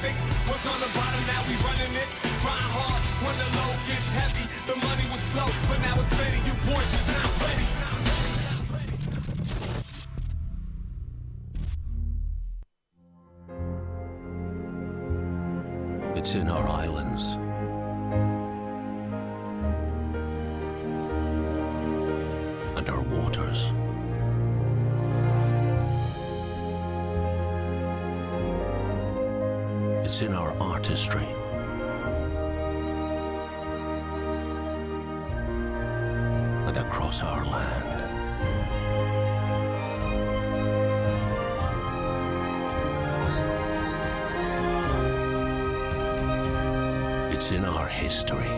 6 was on the bottom, now we running this. Grind hard when the load gets heavy. The money was slow, but now it's steady. You boys is not ready. It's in our islands. And our waters. It's in our artistry. And across our land. It's in our history.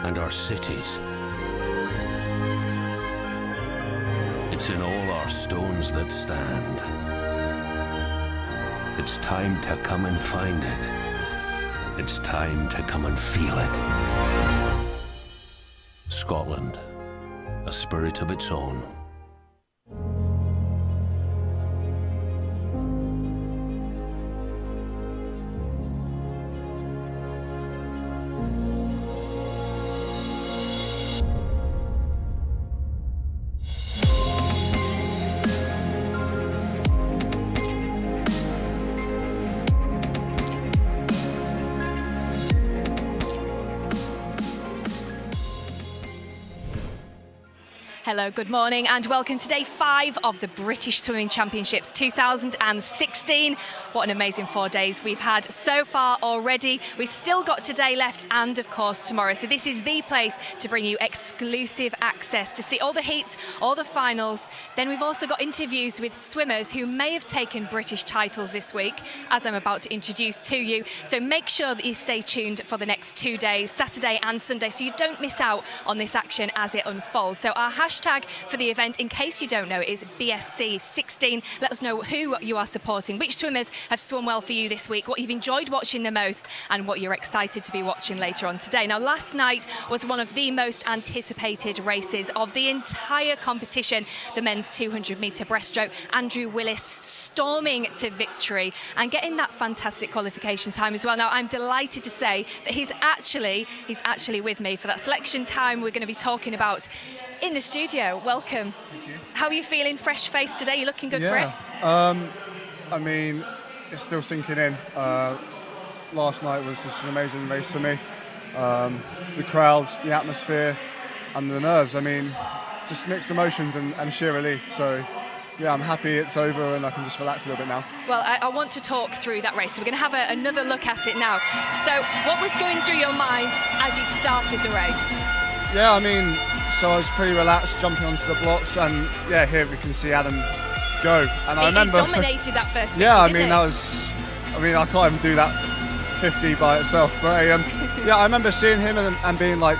And our cities. It's in all our stones that stand. It's time to come and find it. It's time to come and feel it. Scotland, a spirit of its own. Hello, good morning and welcome to day 5 of the British Swimming Championships 2016. What an amazing 4 days we've had so far already. We've still got today left and of course tomorrow. So this is the place to bring you exclusive access to see all the heats, all the finals. Then we've also got interviews with swimmers who may have taken British titles this week, as I'm about to introduce to you. So make sure that you stay tuned for the next 2 days, Saturday and Sunday, so you don't miss out on this action as it unfolds. So our hashtag for the event, in case you don't know, is BSC16. Let us know who you are supporting, which swimmers have swum well for you this week, what you've enjoyed watching the most, and what you're excited to be watching later on today. Now, last night was one of the most anticipated races of the entire competition, the men's 200-metre breaststroke. Andrew Willis storming to victory and getting that fantastic qualification time as well. Now, I'm delighted to say that he's actually with me for that selection time we're going to be talking about in the studio. Welcome. Thank you. How are you feeling? Fresh face today? You're looking good for it. I mean, it's still sinking in. Last night was just an amazing race for me. The crowds, the atmosphere, and the nerves. I mean, just mixed emotions and sheer relief. So, yeah, I'm happy it's over and I can just relax a little bit now. Well, I want to talk through that race. So we're going to have another look at it now. So, what was going through your mind as you started the race? Yeah, I mean, so I was pretty relaxed, jumping onto the blocks, and yeah, here we can see Adam go. And I remember he dominated that first 50, yeah, I didn't mean, he? that was. I mean, I can't even do that 50 by itself. But yeah, I remember seeing him and being like,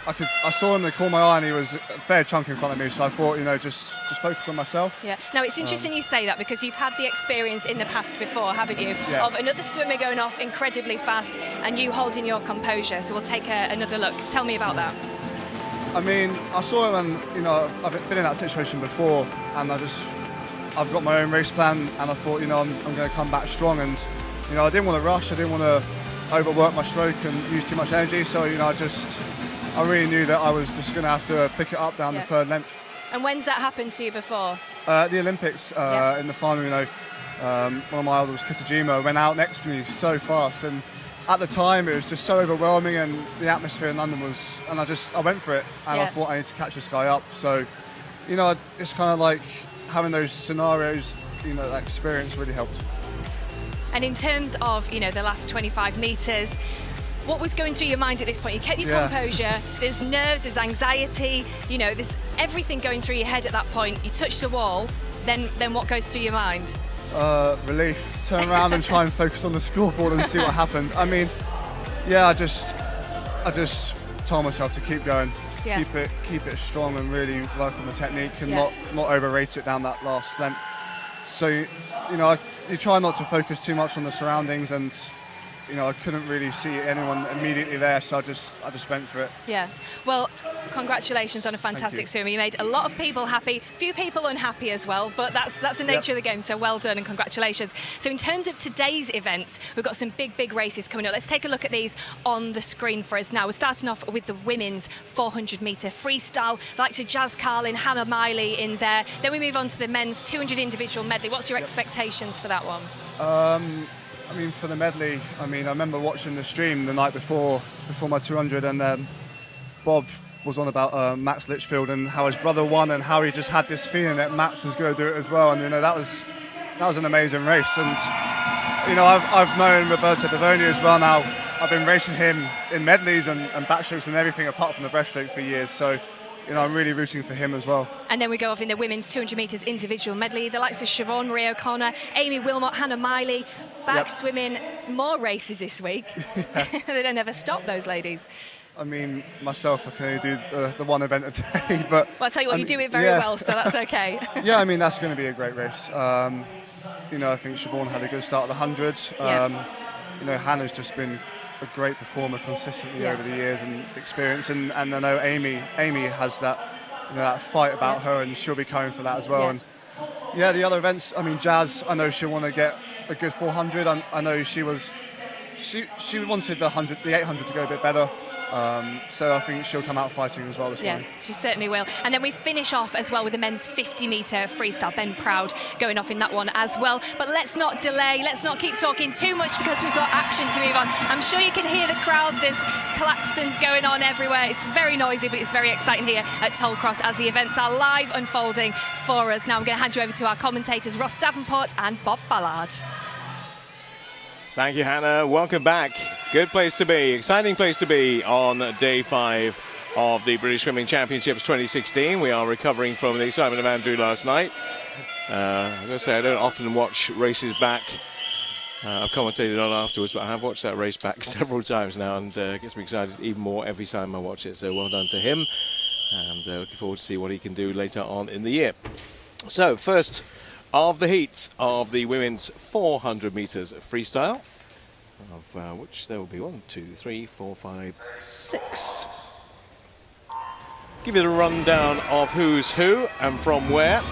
I saw him, they caught my eye, and he was a fair chunk in front of me. So I thought, just focus on myself. Yeah. Now it's interesting you say that because you've had the experience in the past before, haven't you? Yeah. Of another swimmer going off incredibly fast and you holding your composure. So we'll take another look. Tell me about that. I mean, I saw him, and I've been in that situation before, and I've got my own race plan, and I thought, I'm going to come back strong, and I didn't want to rush, I didn't want to overwork my stroke and use too much energy, so I really knew that I was just going to have to pick it up down the third length. And when's that happened to you before? The Olympics in the final, one of my idols, Kitajima, went out next to me so fast, and at the time, it was just so overwhelming, and the atmosphere in London was, and I went for it, and I thought I need to catch this guy up. So, it's kind of like having those scenarios, that experience really helped. And in terms of, the last 25 metres, what was going through your mind at this point? You kept your composure, there's nerves, there's anxiety, there's everything going through your head at that point. You touch the wall, then what goes through your mind? Relief. Turn around and try and focus on the scoreboard and see what happened. I mean, yeah, I just told myself to keep going, keep it strong, and really work on the technique and not overrate it down that last length. So you try not to focus too much on the surroundings, and I couldn't really see anyone immediately there, so I just went for it. Yeah. Well, congratulations on a fantastic swim. You made a lot of people happy, few people unhappy as well, but that's the nature of the game, so well done and congratulations. So in terms of today's events, we've got some big races coming up. Let's take a look at these on the screen for us now. We're starting off with the women's 400-metre freestyle, the likes of Jazz Carlin, Hannah Miley in there. Then we move on to the men's 200 individual medley. What's your expectations for that one? I mean, for the medley, I remember watching the stream the night before my 200, and Bob was on about Max Litchfield and how his brother won, and how he just had this feeling that Max was going to do it as well. And that was an amazing race. And I've known Roberto Bavoni as well now. I've been racing him in medleys and backstrokes and everything apart from the breaststroke for years. So I'm really rooting for him as well. And then we go off in the women's 200 metres individual medley. The likes of Siobhan Marie O'Connor, Amy Wilmot, Hannah Miley, back swimming. More races this week. They don't ever stop, those ladies. Myself, I can only do the one event a day. But well, I'll tell you what, you do it very well, so that's okay. Yeah, that's going to be a great race. I think Siobhan had a good start at the 100. Hannah's just been a great performer consistently over the years and experience, and I know Amy has that that fight about her, and she'll be going for that as well. And the other events, Jazz, I know she'll want to get a good 400. I know she wanted the 800 to go a bit better. So I think she'll come out fighting as well this morning. She certainly will. And then we finish off as well with the men's 50-metre freestyle. Ben Proud going off in that one as well. But let's not delay, let's not keep talking too much because we've got action to move on. I'm sure you can hear the crowd, there's klaxons going on everywhere. It's very noisy, but it's very exciting here at Tollcross as the events are live unfolding for us. Now I'm going to hand you over to our commentators, Ross Davenport and Bob Ballard. Thank you, Hannah. Welcome back. Good place to be, exciting place to be on day 5 of the British Swimming Championships 2016. We are recovering from the excitement of Andrew last night. I'm going to say I don't often watch races back. I've commentated on afterwards, but I have watched that race back several times now, and it gets me excited even more every time I watch it. So well done to him, and looking forward to see what he can do later on in the year. So first of the heats of the women's 400 metres freestyle, of which there will be 1, 2, 3, 4, 5, 6. Give you the rundown of who's who and from where.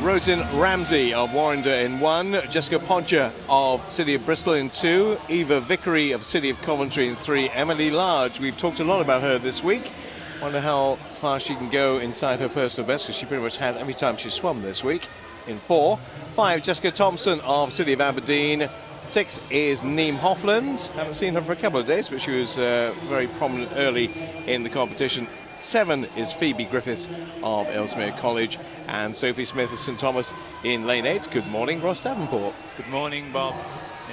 Rosin Ramsey of Warrender in 1, Jessica Podger of City of Bristol in 2, Eva Vickery of City of Coventry in 3, Emily Large. We've talked a lot about her this week. Wonder how far she can go inside her personal best, because she pretty much had every time she swum this week. In 4, 5, Jessica Thompson of City of Aberdeen. 6 is Neem Hofland. Haven't seen her for a couple of days, but she was very prominent early in the competition. 7 is Phoebe Griffiths of Ellesmere College, and Sophie Smith of St Thomas in lane 8. Good morning, Ross Davenport. Good morning, Bob.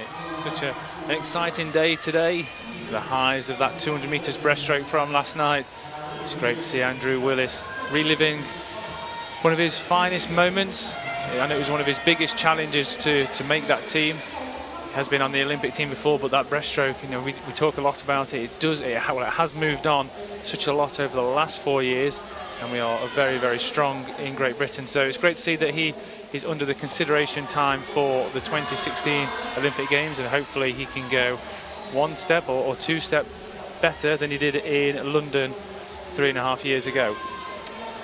It's such an exciting day today. The highs of that 200 metres breaststroke from last night. It's great to see Andrew Willis reliving one of his finest moments. I know it was one of his biggest challenges to make that team. He has been on the Olympic team before, but that breaststroke, we talk a lot about it. It has moved on such a lot over the last 4 years, and we are very, very strong in Great Britain. So it's great to see that he is under the consideration time for the 2016 Olympic Games, and hopefully he can go 1 step or 2 steps better than he did in London 3.5 years ago.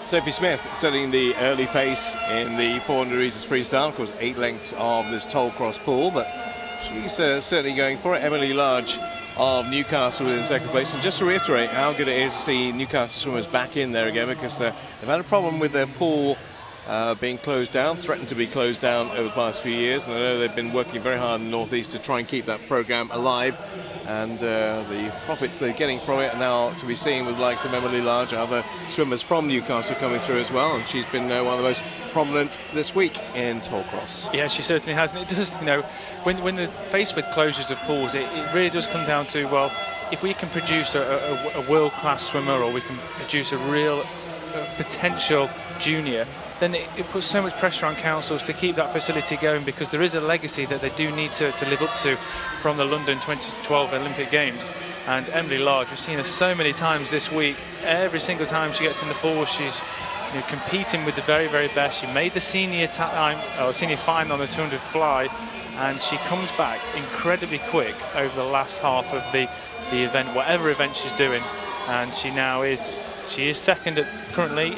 Sophie Smith setting the early pace in the 400 metres freestyle. Of course, 8 lengths of this Tollcross pool, but she's certainly going for it. Emily Large of Newcastle in 2nd place. And just to reiterate how good it is to see Newcastle swimmers back in there again, because they've had a problem with their pool being closed down, threatened to be closed down over the past few years. And I know they've been working very hard in the North East to try and keep that programme alive. And the profits they're getting from it are now to be seen with the likes of Emily Large and other swimmers from Newcastle coming through as well. And she's been one of the most prominent this week in Tollcross. Yeah, she certainly has. And it does, when they're faced with closures of pools, it really does come down to, well, if we can produce a world-class swimmer, or we can produce a real potential junior, then it puts so much pressure on councils to keep that facility going, because there is a legacy that they do need to live up to from the London 2012 Olympic Games. And Emily Large, we've seen her so many times this week. Every single time she gets in the pool, she's competing with the very, very best. She made the senior final on the 200 fly, and she comes back incredibly quick over the last half of the event, whatever event she's doing. And she now is She is second currently,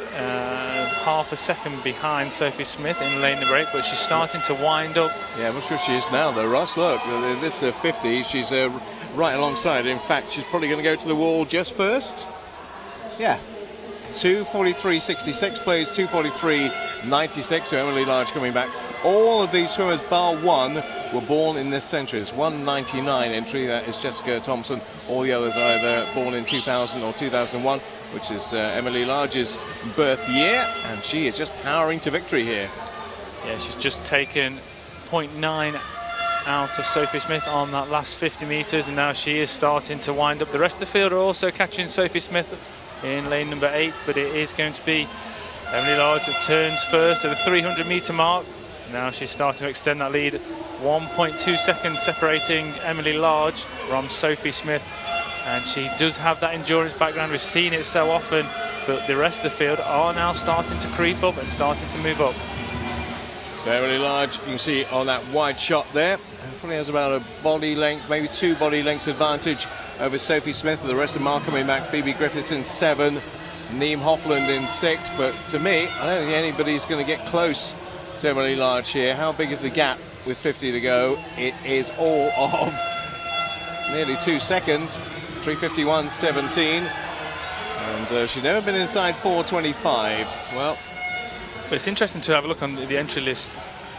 half a second behind Sophie Smith in lane number 8, but she's starting to wind up. Yeah, I'm not sure she is now though, Ross. Look, this 50, she's right alongside. In fact, she's probably going to go to the wall just first. Yeah. 2:43.66 plays 2:43.96. So Emily Large coming back. All of these swimmers, bar one, were born in this century. It's 199 entry. That is Jessica Thompson. All the others are either born in 2000 or 2001, which is Emily Large's birth year, and she is just powering to victory here. Yeah, she's just taken 0.9 out of Sophie Smith on that last 50 metres, and now she is starting to wind up. The rest of the field are also catching Sophie Smith in lane number 8, but it is going to be Emily Large that turns first at the 300-metre mark. Now she's starting to extend that lead. 1.2 seconds separating Emily Large from Sophie Smith, and she does have that endurance background. We've seen it so often, but the rest of the field are now starting to creep up and starting to move up. So Emily Large, you can see on that wide shot there, probably has about a body length, maybe 2 body lengths advantage over Sophie Smith. The rest of them are coming back. Phoebe Griffiths in 7, Neem Hofland in 6, but to me, I don't think anybody's going to get close to Emily Large here. How big is the gap with 50 to go? It is all of nearly 2 seconds, 3:51.17, and she's never been inside 4:25. Well, but it's interesting to have a look on the entry list.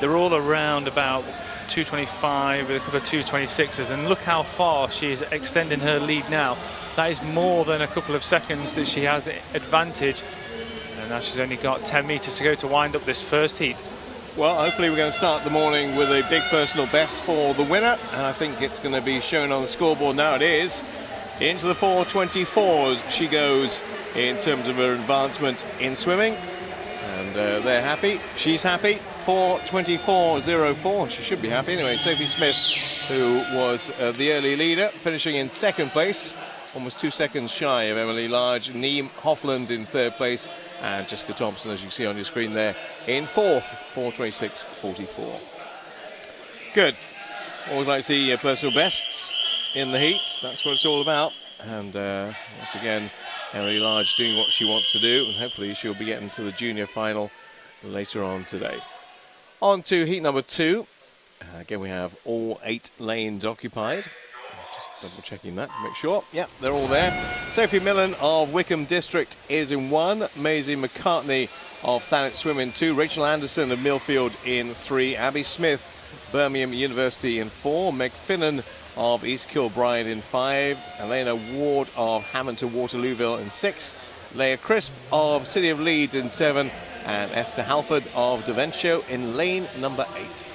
They're all around about 2:25 with a couple of 2:26s, and look how far she is extending her lead now. That is more than a couple of seconds that she has advantage, and now she's only got 10 metres to go to wind up this first heat. Well, hopefully we're going to start the morning with a big personal best for the winner, and I think it's going to be shown on the scoreboard now. It is. Into the 4:24s she goes in terms of her advancement in swimming, and they're happy. She's happy. 4:24.04. She should be happy anyway. Sophie Smith, who was the early leader, finishing in 2nd place, almost 2 seconds shy of Emily Large. Neem Hofland in 3rd place, and Jessica Thompson, as you can see on your screen there, in 4th, 4:26.44. Good. Always like to see personal bests in the heats. That's what it's all about. And once again, Emily Large doing what she wants to do, and hopefully she'll be getting to the junior final later on today. On to heat number 2. Again, we have all 8 lanes occupied. Just double checking that to make sure. Yep, they're all there. Sophie Millen of Wickham District is in 1. Maisie McCartney of Thanet Swim in 2. Rachel Anderson of Millfield in 3. Abby Smith, Birmingham University in 4. Meg Finnan of East Kilbride in 5. Elena Ward of Hamilton Waterlooville in 6. Leah Crisp of City of Leeds in 7. And Esther Halford of Devonshire in lane number 8.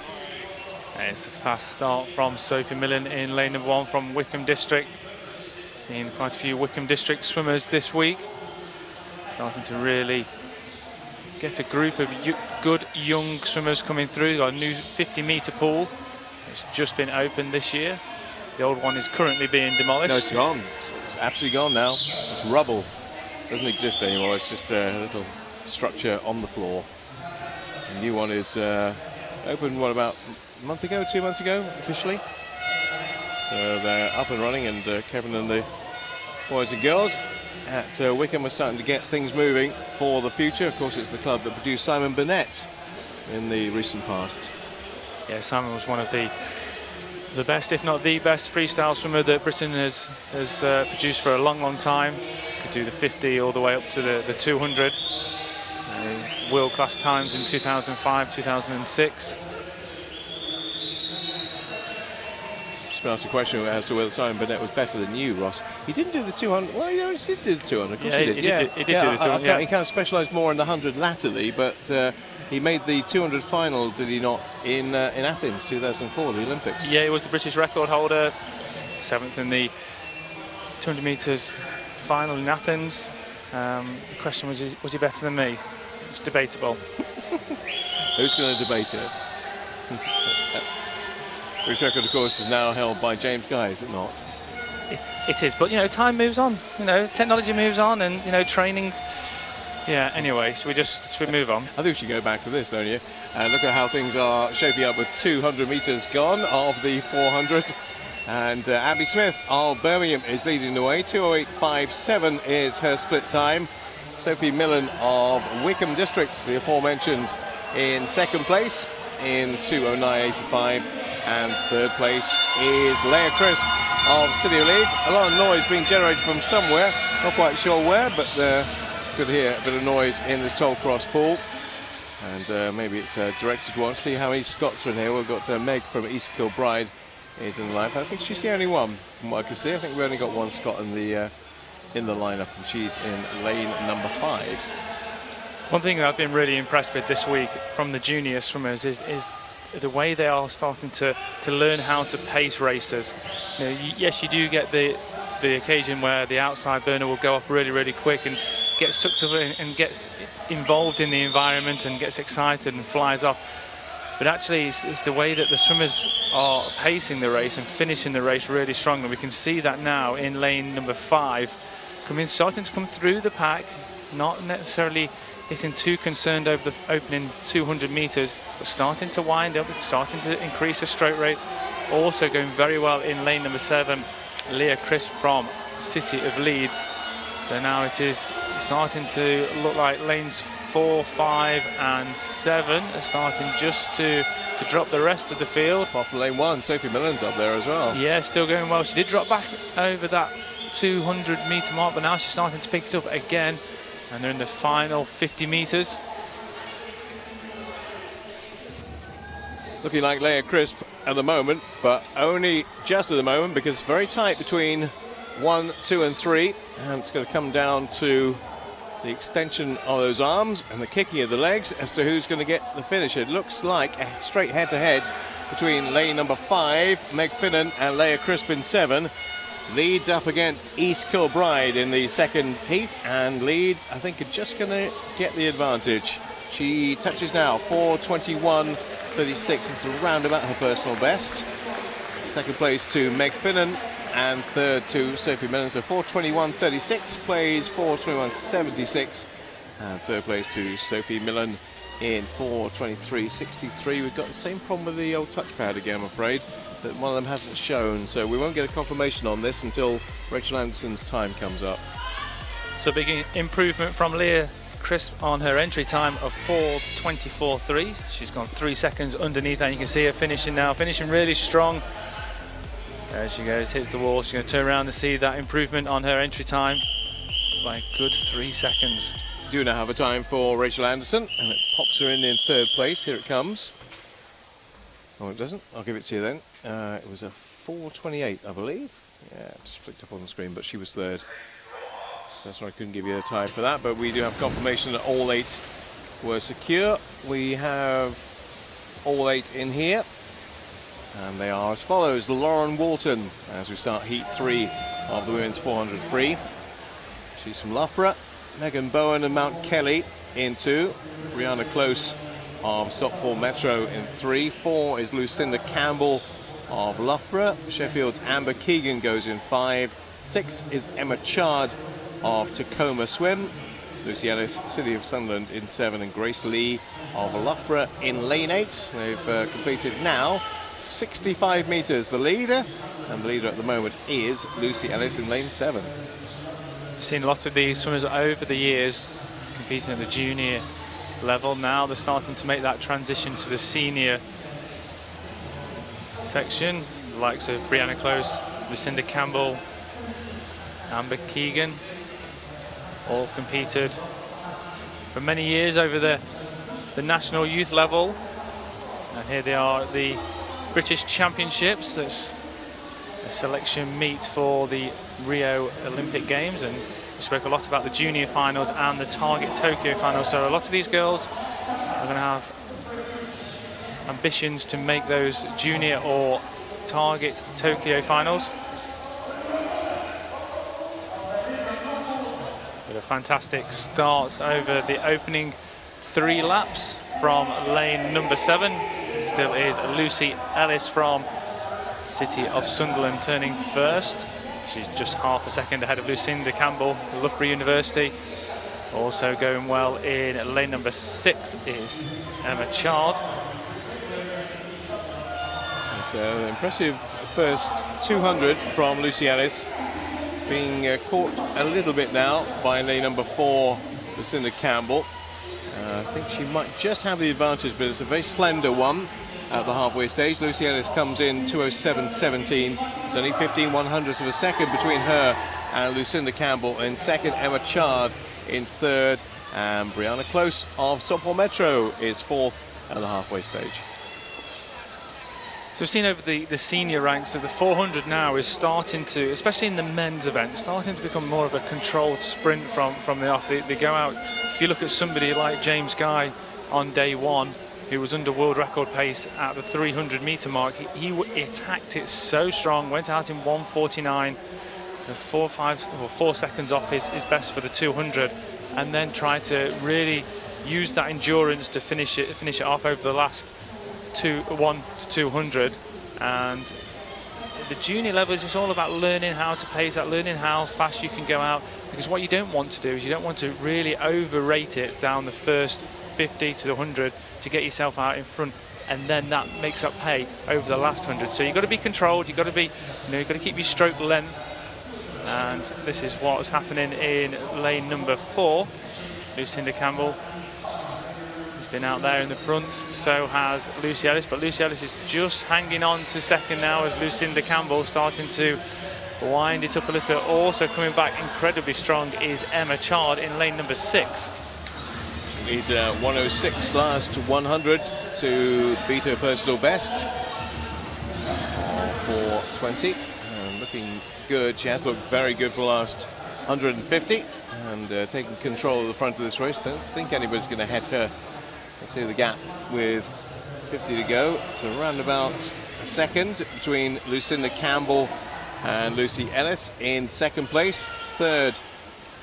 And it's a fast start from Sophie Millen in lane number 1 from Wickham District. Seen quite a few Wickham District swimmers this week. Starting to really get a group of good young swimmers coming through. Got a new 50-metre pool. It's just been opened this year. The old one is currently being demolished. No, it's gone. It's absolutely gone now. It's rubble. It doesn't exist anymore. It's just a little structure on the floor. The new one is opened, what, about a month ago, 2 months ago, officially. So they're up and running, and Kevin and the boys and girls at Wickham are starting to get things moving for the future. Of course, it's the club that produced Simon Burnett in the recent past. Yeah, Simon was one of the best, if not the best, freestyle swimmer that Britain has produced for a long time. Could do the 50 all the way up to the 200. World-class times in 2005, 2006. Just asked a question as to whether Simon Burnett was better than you, Ross. He didn't do the 200. Well, yeah, he did do the 200. Of course he did. He did do the 200. He kind of specialised more in the 100 latterly, but he made the 200 final, did he not, in Athens, 2004, the Olympics? Yeah, he was the British record holder, 7th in the 200 metres final in Athens. The question was he better than me? It's debatable. Who's going to debate it? British record, of course, is now held by James Guy, is it not? It is, but you know, time moves on. You know, technology moves on, and you know, training. Yeah. Anyway, should we move on? I think we should go back to this, don't you? And look at how things are shaping up with 200 metres gone of the 400. And Abby Smith of Birmingham is leading the way. 2:08.57 is her split time. Sophie Millen of Wickham District, the aforementioned, in second place in 2:09.85, and third place is Leah Crisp of City of Leeds. A lot of noise being generated from somewhere, not quite sure where, but could hear a bit of noise in this Toll Cross pool, and maybe it's a directed one. See how many Scots are in here. We've got Meg from East Kilbride is in the lineup. I think she's the only one from what I can see. I think we've only got one Scot in the lineup, and she's in lane number 5. One thing that I've been really impressed with this week from the junior swimmers is the way they are starting to learn how to pace races. You know, yes, you do get the occasion where the outside burner will go off really quick and gets sucked up and gets involved in the environment and gets excited and flies off. But actually, it's the way that the swimmers are pacing the race and finishing the race really strongly. We can see that now in lane number 5, starting to come through the pack, not necessarily getting too concerned over the opening 200 meters, but starting to wind up, starting to increase the stroke rate. Also going very well in lane number 7, Leah Crisp from City of Leeds. So now it is starting to look like lanes 4, 5 and 7 are starting just to drop the rest of the field. Apart from lane 1, Sophie Millen's up there as well. Yeah, still going well. She did drop back over that 200 meter mark, but now she's starting to pick it up again, and they're in the final 50 meters. Looking like Leah Crisp at the moment, but only just at the moment, because it's very tight between 1, 2 and 3, and it's going to come down to the extension of those arms and the kicking of the legs as to who's going to get the finish. It looks like a straight head-to-head between lane number 5, Meg Finnan, and Leah Crisp in 7. Leeds up against East Kilbride in the second heat, and Leeds, I think, are just going to get the advantage. She touches now 4:21.36. It's around about her personal best. Second place to Meg Finnan, and third to Sophie Millen. So 4:21.36 plays 4:21.76, and third place to Sophie Millen in 4:23.63. We've got the same problem with the old touchpad again, I'm afraid, that one of them hasn't shown, so we won't get a confirmation on this until Rachel Anderson's time comes up. So big improvement from Leah Crisp on her entry time of 4:24.3. She's gone 3 seconds underneath, and you can see her finishing now, finishing really strong. There she goes, hits the wall. She's going to turn around and see that improvement on her entry time by a good 3 seconds. Do now have a time for Rachel Anderson, and it pops her in third place. Here it comes. Oh, it doesn't? I'll give it to you then. It was a 4:28, I believe. Yeah, just flicked up on the screen, but she was third. So that's why I couldn't give you a time for that, but we do have confirmation that all 8 were secure. We have all 8 in here, and they are as follows. Lauren Walton, as we start heat 3 of the women's 400 free. She's from Loughborough. Megan Bowen and Mount Kelly in 2. Brianna Close of Stockport Metro in 3. 4 is Lucinda Campbell of Loughborough. Sheffield's Amber Keegan goes in 5. 6 is Emma Chard of Tacoma Swim. Lucy Ellis, City of Sunderland in 7, and Grace Lee of Loughborough in lane 8. They've completed now 65 metres. The leader, and the leader at the moment is Lucy Ellis in lane 7. We've seen lots of these swimmers over the years competing at the junior level. Now they're starting to make that transition to the senior section. The likes of Brianna Close, Lucinda Campbell, Amber Keegan, all competed for many years over the national youth level. And here they are at the British Championships. That's a selection meet for the Rio Olympic Games, and we spoke a lot about the junior finals and the Target Tokyo finals. So a lot of these girls are going to have ambitions to make those junior or Target Tokyo finals. With a fantastic start over the opening 3 laps from lane number 7. Still is Lucy Ellis from City of Sunderland turning first. She's just half a second ahead of Lucinda Campbell, Loughborough University. Also going well in lane number 6 is Emma Chard. An impressive first 200 from Lucy Ellis, being caught a little bit now by lane number 4, Lucinda Campbell. I think she might just have the advantage, but it's a very slender one at the halfway stage. Lucy Ellis comes in 2:07.17. It's only 15/100ths of a second between her and Lucinda Campbell in second. Emma Chard in third, and Brianna Close of Stockport Metro is fourth at the halfway stage. So we've seen over the senior ranks that the 400 now is starting to, especially in the men's event, starting to become more of a controlled sprint from the off. They go out. If you look at somebody like James Guy on day one, who was under world record pace at the 300-meter mark, he attacked it so strong, went out in 1:49, 4 seconds off his best for the 200, and then tried to really use that endurance to finish it off over the last 1 to 200. And the junior level is just all about learning how to pace that, learning how fast you can go out, because what you don't want to do is you don't want to really overrate it down the first 50 to the 100 to get yourself out in front, and then that makes up pay over the last 100. So you've got to be controlled, you've got to be, you've got to keep your stroke length, and this is what's happening in lane number 4. Lucinda Campbell been out there in the front, so has Lucy Ellis, but Lucy Ellis is just hanging on to second now as Lucinda Campbell starting to wind it up a little bit. Also coming back incredibly strong is Emma Chard in lane number 6. Need 1:06 last 100 to beat her personal best for 4:20, and looking good. She has looked very good for the last 150 and taking control of the front of this race. Don't think anybody's going to head her. Let's see the gap with 50 to go. It's around about a second between Lucinda Campbell and Lucy Ellis in second place. Third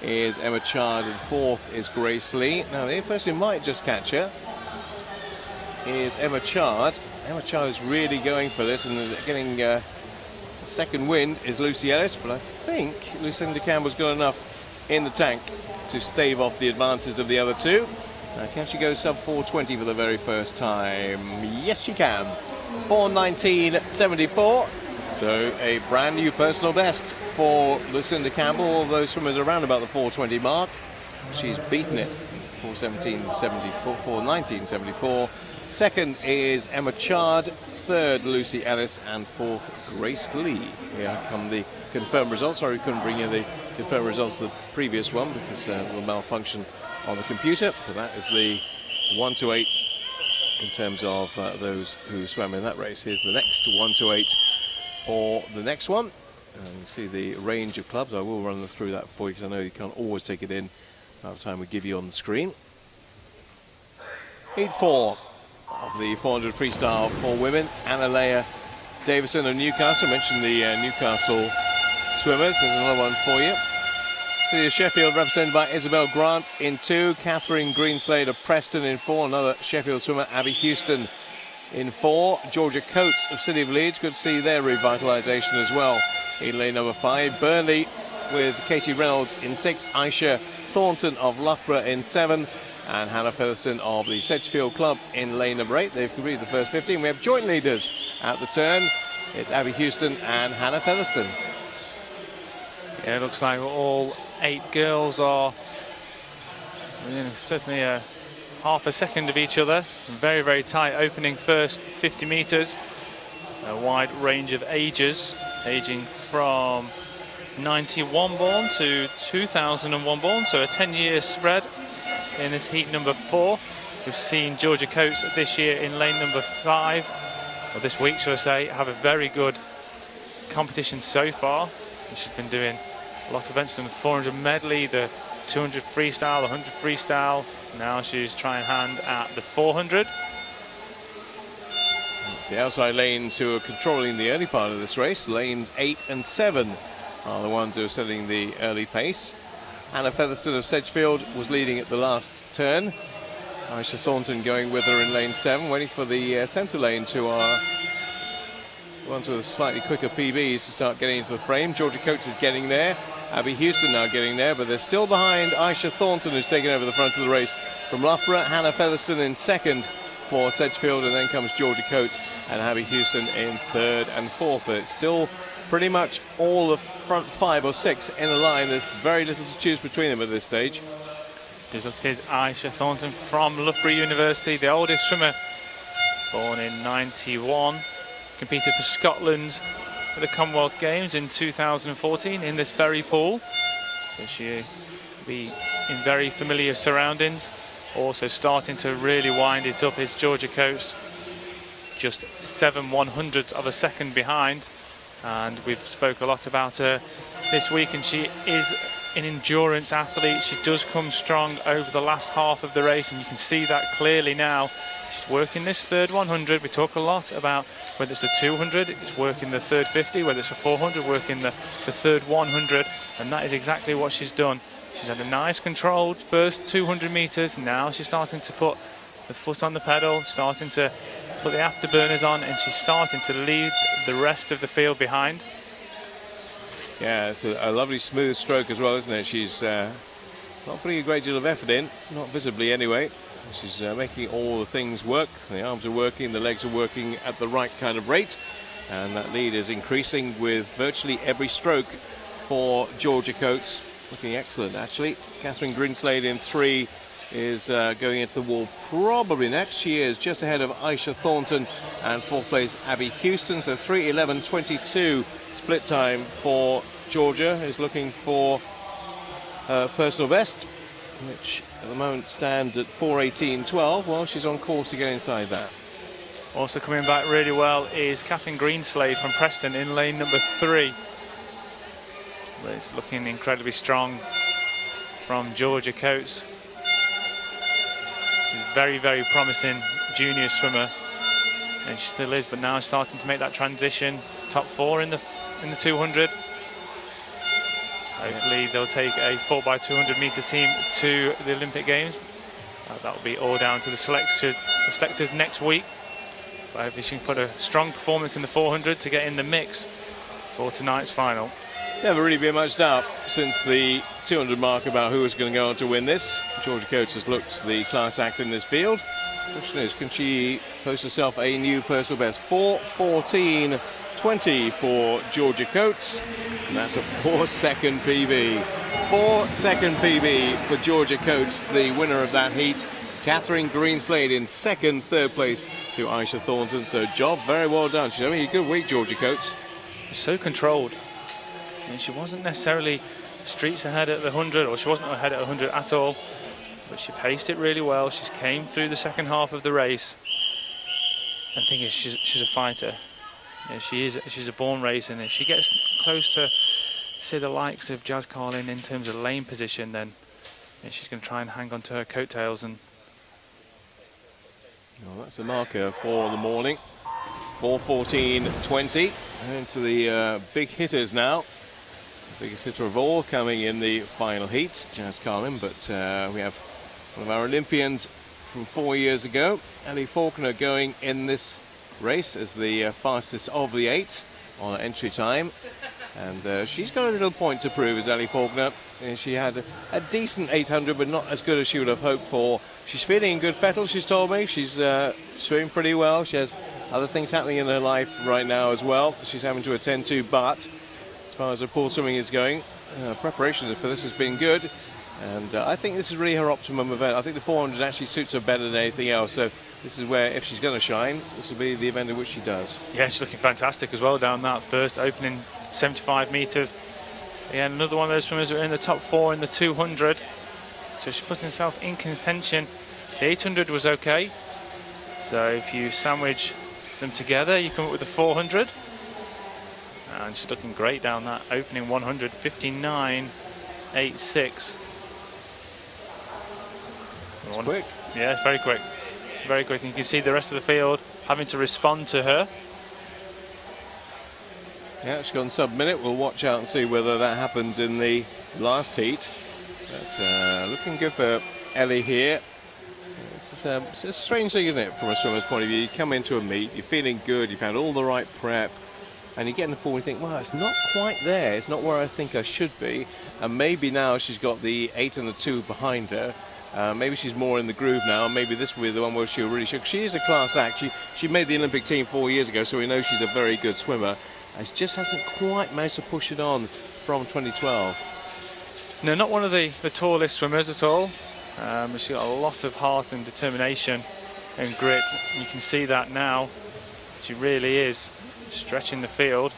is Emma Chard, and fourth is Grace Lee. Now the only person who might just catch her is Emma Chard. Emma Chard is really going for this, and getting a second wind is Lucy Ellis, but I think Lucinda Campbell's got enough in the tank to stave off the advances of the other two. Can she go sub 4:20 for the very first time? Yes, she can. 4:19.74. So a brand new personal best for Lucinda Campbell. All those swimmers around about the 4:20 mark. She's beaten it. 4:17.74, 4:19.74. Second is Emma Chard. Third, Lucy Ellis, and fourth, Grace Lee. Here come the confirmed results. Sorry, we couldn't bring you the confirmed results of the previous one because of the malfunction on the computer, but that is the 1 to 8 in terms of those who swam in that race. Here's the next 1 to 8 for the next one, and you see the range of clubs. I will run through that for you because I know you can't always take it in by the time we give you on the screen. Heat 4 of the 400 freestyle for women. Anna-Leah Davison of Newcastle. I mentioned the Newcastle swimmers. There's another one for you. City of Sheffield represented by Isabel Grant in 2, Catherine Greenslade of Preston in 4, another Sheffield swimmer, Abby Houston in 4, Georgia Coates of City of Leeds, good to see their revitalisation as well in lane number 5, Burnley with Katie Reynolds in 6, Aisha Thornton of Loughborough in 7, and Hannah Featherstone of the Sedgefield Club in lane number 8. They've completed the first 15. We have joint leaders at the turn. It's Abby Houston and Hannah Featherstone. Yeah, it looks like all 8 girls are certainly half a second of each other. Very, very tight opening first 50 metres. A wide range of ages, aging from 91 born to 2001 born, so a 10-year spread in this heat number 4. We've seen Georgia Coates this year in lane number 5, or this week, should I say, have a very good competition so far. She's been doing a lot of events in the 400 medley, the 200 freestyle, the 100 freestyle. Now she's trying hand at the 400. It's the outside lanes who are controlling the early part of this race. Lanes 8 and 7 are the ones who are setting the early pace. Hannah Featherstone of Sedgefield was leading at the last turn. Aisha Thornton going with her in lane 7, waiting for the centre lanes who are ones with slightly quicker PBs to start getting into the frame. Georgia Coates is getting there. Abby Houston now getting there, but they're still behind Aisha Thornton, who's taken over the front of the race from Loughborough. Hannah Featherstone in second for Sedgefield, and then comes Georgia Coates and Abby Houston in third and fourth. But it's still pretty much all the front 5 or 6 in a line. There's very little to choose between them at this stage. Just look, it is Aisha Thornton from Loughborough University, the oldest swimmer, born in 91, competed for Scotland at the Commonwealth Games in 2014 in this very pool. So she'll be in very familiar surroundings. Also starting to really wind it up is Georgia Coates, just 7/100ths of a second behind. And we've spoke a lot about her this week, and she is an endurance athlete. She does come strong over the last half of the race, and you can see that clearly now. She's working this third 100. We talk a lot about whether it's a 200, it's working the third 50, whether it's a 400, working the third 100, and that is exactly what she's done. She's had a nice controlled first 200 meters. Now she's starting to put the foot on the pedal, starting to put the afterburners on, and she's starting to lead the rest of the field behind. Yeah, it's a lovely smooth stroke as well, isn't it? She's not putting a great deal of effort in, not visibly anyway. She's making all the things work. The arms are working, the legs are working at the right kind of rate, and that lead is increasing with virtually every stroke for Georgia Coates. Looking excellent, actually. Catherine Greenslade in 3 is going into the wall probably next. She is just ahead of Aisha Thornton, and 4th place Abby Houston. So 3:11.22 split time for Georgia, who's looking for her personal best, which at the moment stands at 4:18.12. Well, she's on course to get inside that. Also coming back really well is Catherine Greenslade from Preston in lane number 3. It's looking incredibly strong from Georgia Coates. She's a very, very promising junior swimmer, and she still is, but now starting to make that transition. Top 4 in the 200. Hopefully they'll take a 4x200 meter team to the Olympic Games. That will be all down to the selectors next week. But hopefully she can put a strong performance in the 400 to get in the mix for tonight's final. Never really been much doubt since the 200 mark about who was going to go on to win this. Georgia Coates has looked the class act in this field. The question is, can she post herself a new personal best? 4:14.20 for Georgia Coates, and that's a 4-second PB. 4-second PB for Georgia Coates, the winner of that heat. Catherine Greenslade in 2nd, 3rd place to Aisha Thornton. So job very well done. She's having a good week, Georgia Coates. So controlled. And she wasn't necessarily streets ahead at the 100, or she wasn't ahead at 100 at all, but she paced it really well. She came through the second half of the race, and the thing is, she's a fighter. Yeah, she's a born racer, and if she gets close to, say, the likes of Jazz Carlin in terms of lane position, then she's going to try and hang on to her coattails. And well, that's the marker for the morning. 4:14.20. Into the big hitters now. Biggest hitter of all coming in the final heats, Jazz Carlin, but we have one of our Olympians from 4 years ago, Ellie Faulkner, going in this race as the fastest of the 8 on entry time, and she's got a little point to prove as Ellie Faulkner. She had a decent 800, but not as good as she would have hoped for. She's feeling in good fettle, she's told me. She's swimming pretty well. She has other things happening in her life right now as well she's having to attend to, but as far as her pool swimming is going, preparation for this has been good, and I think this is really her optimum event. I think the 400 actually suits her better than anything else, so this is where, if she's going to shine, this will be the event in which she does. yeah, she's looking fantastic as well down that first opening 75 meters. Again, another one of those swimmers who are in the top 4 in the 200, so she's putting herself in contention. The 800 was okay, so if you sandwich them together, you come up with the 400. And she's looking great down that opening 100, 59.86. It's quick. Yeah, it's very quick. Very quick. And you can see the rest of the field having to respond to her. Yeah, she's gone sub-minute. We'll watch out and see whether that happens in the last heat. But looking good for Ellie here. It's a strange thing, isn't it, from a swimmer's point of view? You come into a meet, you're feeling good, you've had all the right prep, and you get in the pool and you think, well, it's not quite there, it's not where I think I should be, and maybe now she's got the 8 and the 2 behind her, maybe she's more in the groove now, and maybe this will be the one where she'll really show. She is a class act, she made the Olympic team 4 years ago, so we know she's a very good swimmer, and she just hasn't quite managed to push it on from 2012. No, not one of the tallest swimmers at all. She's got a lot of heart and determination and grit. You can see that now. She really is stretching the field.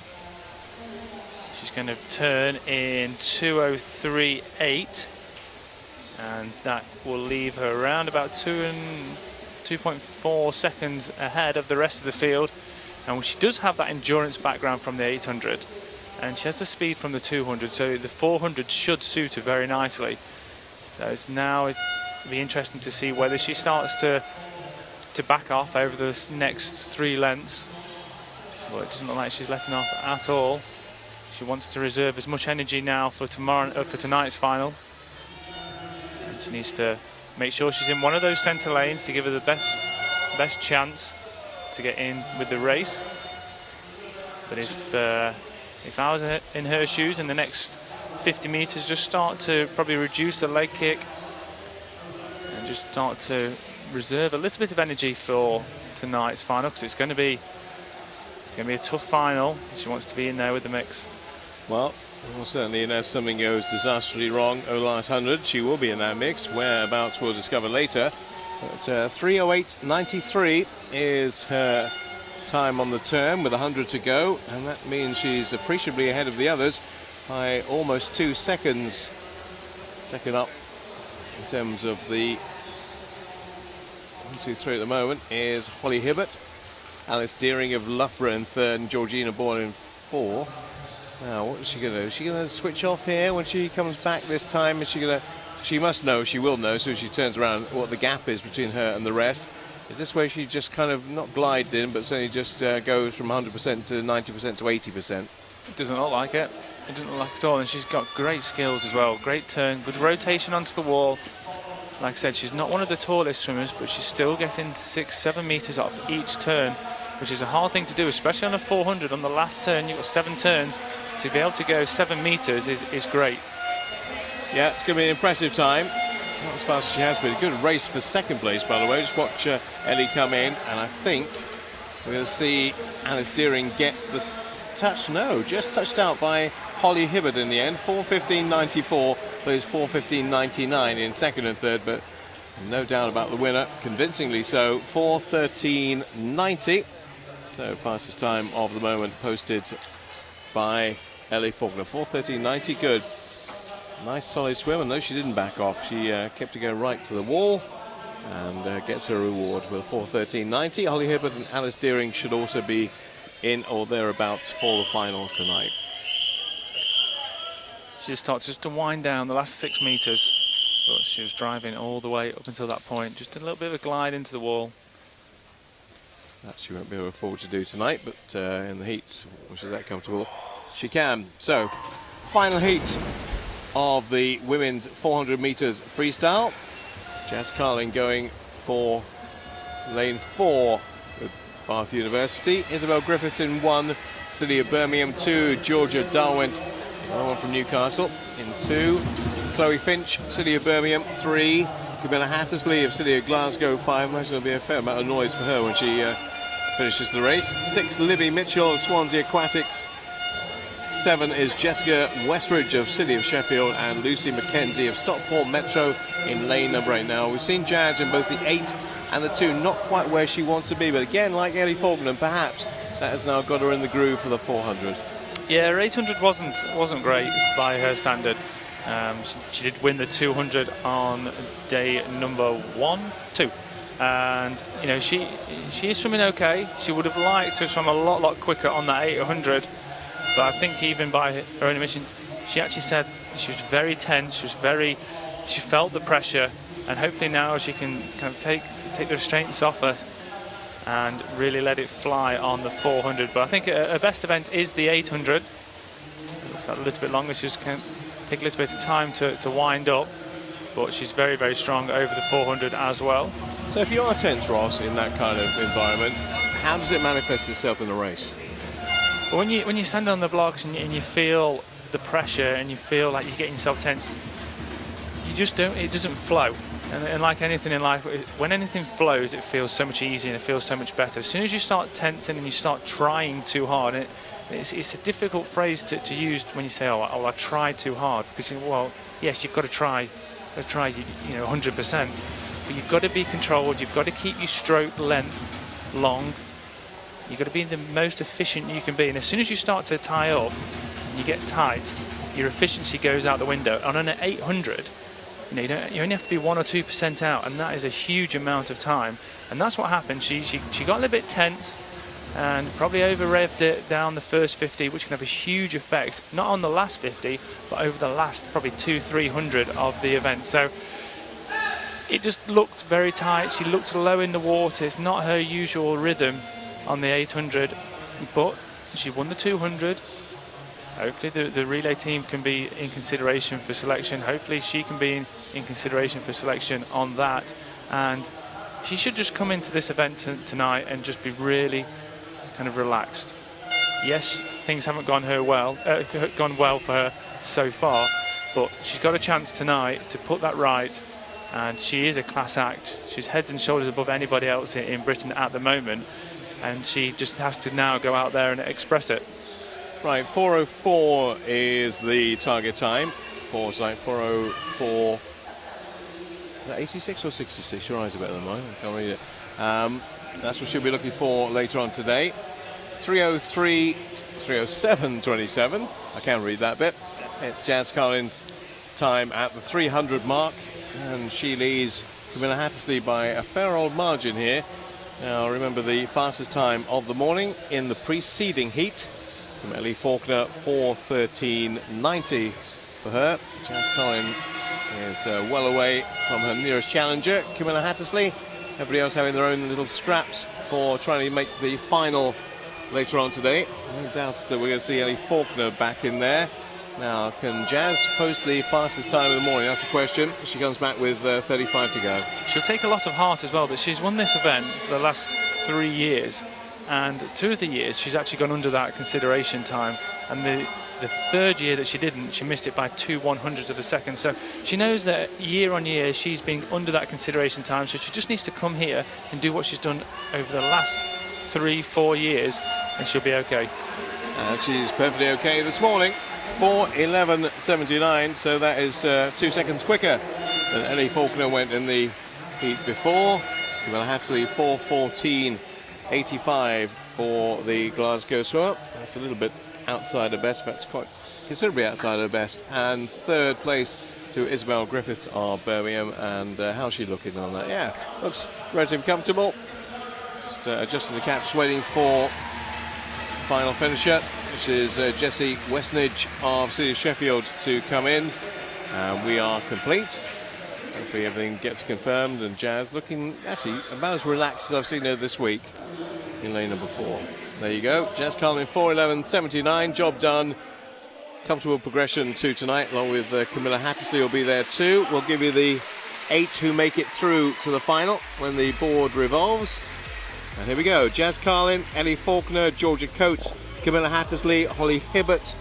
She's going to turn in 2:03.8, and that will leave her around about 2.4 seconds ahead of the rest of the field. And she does have that endurance background from the 800, and she has the speed from the 200, so the 400 should suit her very nicely. So it'll be interesting to see whether she starts to back off over the next 3 lengths. Well, it doesn't look like she's letting off at all. She wants to reserve as much energy now for tonight's final. And she needs to make sure she's in one of those centre lanes to give her the best chance to get in with the race. But if I was in her shoes in the next 50 metres, just start to probably reduce the leg kick and just start to reserve a little bit of energy for tonight's final, because it's going to be a tough final. She wants to be in there with the mix. Well, certainly, unless something goes disastrously wrong over the last 100, she will be in that mix. Whereabouts we'll discover later. But 3:08.93 is her time on the turn with 100 to go, and that means she's appreciably ahead of the others by almost 2 seconds. Second up in terms of the 1, 2, 3 at the moment is Holly Hibbert, Alice Deering of Loughborough in third, and Georgina Bourne in fourth. Now, what is she going to do? Is she going to switch off here when she comes back this time? Is she going to? She must know, she will know, so she turns around, what the gap is between her and the rest. Is this where she just kind of not glides in, but certainly just goes from 100% to 90% to 80%? It doesn't look like it. It doesn't look like it at all, and she's got great skills as well. Great turn, good rotation onto the wall. Like I said, she's not one of the tallest swimmers, but she's still getting 6-7 metres off each turn, which is a hard thing to do, especially on a 400. On the last turn, you've got 7 turns. To be able to go 7 metres is great. Yeah, it's going to be an impressive time. Not as fast as she has been. A good race for second place, by the way. Just watch Ellie come in, and I think we're going to see Alice Deering get the touch. No, just touched out by Holly Hibbert in the end. 4:15.94, plays 4:15.99 in second and third, but no doubt about the winner, convincingly so. 4:13.90. So fastest time of the moment posted by Ellie Faulkner. 4:13.90, good. Nice solid swim, and no, she didn't back off. She kept it going right to the wall and gets her reward with 4:13.90. Holly Hibbert and Alice Deering should also be in or thereabouts for the final tonight. She starts just to wind down the last 6 metres, but she was driving all the way up until that point. Just a little bit of a glide into the wall. That she won't be able to afford to do tonight, but in the heats, which is that comfortable, she can. So, final heat of the women's 400 metres freestyle. Jess Carling going for lane 4 with Bath University. Isabel Griffiths in 1, Celia Birmingham 2, Georgia Darwin, another one from Newcastle, in 2. Chloe Finch, Celia Birmingham 3. Camilla Hattersley of Celia Glasgow 5. I imagine there'll be a fair amount of noise for her when she finishes the race. 6, Libby Mitchell of Swansea Aquatics. 7 is Jessica Westridge of City of Sheffield, and Lucy McKenzie of Stockport Metro in lane number 8. Now, we've seen Jazz in both the 8 and the 2, not quite where she wants to be, but again, like Ellie Faulkner, perhaps that has now got her in the groove for the 400. Yeah, her 800 wasn't great by her standard. She did win the 200 on day number 2. And, you know, she is swimming okay. She would have liked to swim a lot quicker on that 800. But I think even by her own admission, she actually said she was very tense. She felt the pressure, and hopefully now she can kind of take the restraints off her and really let it fly on the 400. But I think her best event is the 800. It's a little bit longer. She just can take a little bit of time to wind up, but she's very, very strong over the 400 as well. So if you are tense, Ross, in that kind of environment, how does it manifest itself in the race? When you stand on the blocks and you feel the pressure and you feel like you're getting yourself tense, you just don't. It doesn't flow. And like anything in life, when anything flows, it feels so much easier and it feels so much better. As soon as you start tensing and you start trying too hard, it's a difficult phrase to use when you say, "Oh, I tried too hard," because well, yes, you've got to try try, 100%. But you've got to be controlled. You've got to keep your stroke length long. You've got to be the most efficient you can be. And as soon as you start to tie up, and you get tight, your efficiency goes out the window. And on an 800, you only have to be 1 or 2% out, and that is a huge amount of time. And that's what happened. She got a little bit tense and probably over-revved it down the first 50, which can have a huge effect, not on the last 50, but over the last probably 200-300 of the event. So it just looked very tight. She looked low in the water. It's not her usual rhythm on the 800, but she won the 200. Hopefully the relay team can be in consideration for selection. Hopefully she can be in consideration for selection on that. And she should just come into this event tonight and just be really kind of relaxed. Yes, things haven't gone well for her so far, but she's got a chance tonight to put that right. And she is a class act. She's heads and shoulders above anybody else in Britain at the moment. And she just has to now go out there and express it. Right, 4:04 is the target time. 4:04. Is that 86 or 66? Your eyes are better than mine. I can't read it. That's what she'll be looking for later on today. 3:03, 3:07.27. I can't read that bit. It's Jazz Carlin's time at the 300 mark, and she leads Camilla Hattersley by a fair old margin here. Now remember, the fastest time of the morning in the preceding heat, Ellie Faulkner, 4:13.90 for her. Jazz Carlin is well away from her nearest challenger, Camilla Hattersley. Everybody else having their own little scraps for trying to make the final later on today. No doubt that we're going to see Ellie Faulkner back in there. Now, can Jazz post the fastest time of the morning? That's the question. She comes back with 35 to go. She'll take a lot of heart as well, but she's won this event for the last 3 years, and 2 of the years she's actually gone under that consideration time, and the third year that she didn't, she missed it by 2/100ths of a second. So she knows that year on year she's been under that consideration time, so she just needs to come here and do what she's done over the last 3-4 years, and she'll be okay. And she's perfectly okay this morning. 4:11.79, so that is 2 seconds quicker than Ellie Faulkner went in the heat before. Camilla Hattersley 4:14.85 for the Glasgow swimmer. That's a little bit outside her best, in fact quite considerably outside her best. And third place to Isabel Griffiths of Birmingham. And how's she looking on that? Yeah, looks relatively comfortable. Just adjusting the caps, waiting for final finisher, which is Jessie Westnidge of City of Sheffield to come in. And we are complete. Hopefully everything gets confirmed, and Jazz looking actually about as relaxed as I've seen her this week in lane number 4. There you go, Jazz Carlin 4:11.79, job done. Comfortable progression to tonight, along with Camilla Hattersley will be there too. We'll give you the 8 who make it through to the final when the board revolves. And here we go, Jazz Carlin, Ellie Faulkner, Georgia Coates, Camilla Hattersley, Holly Hibbert,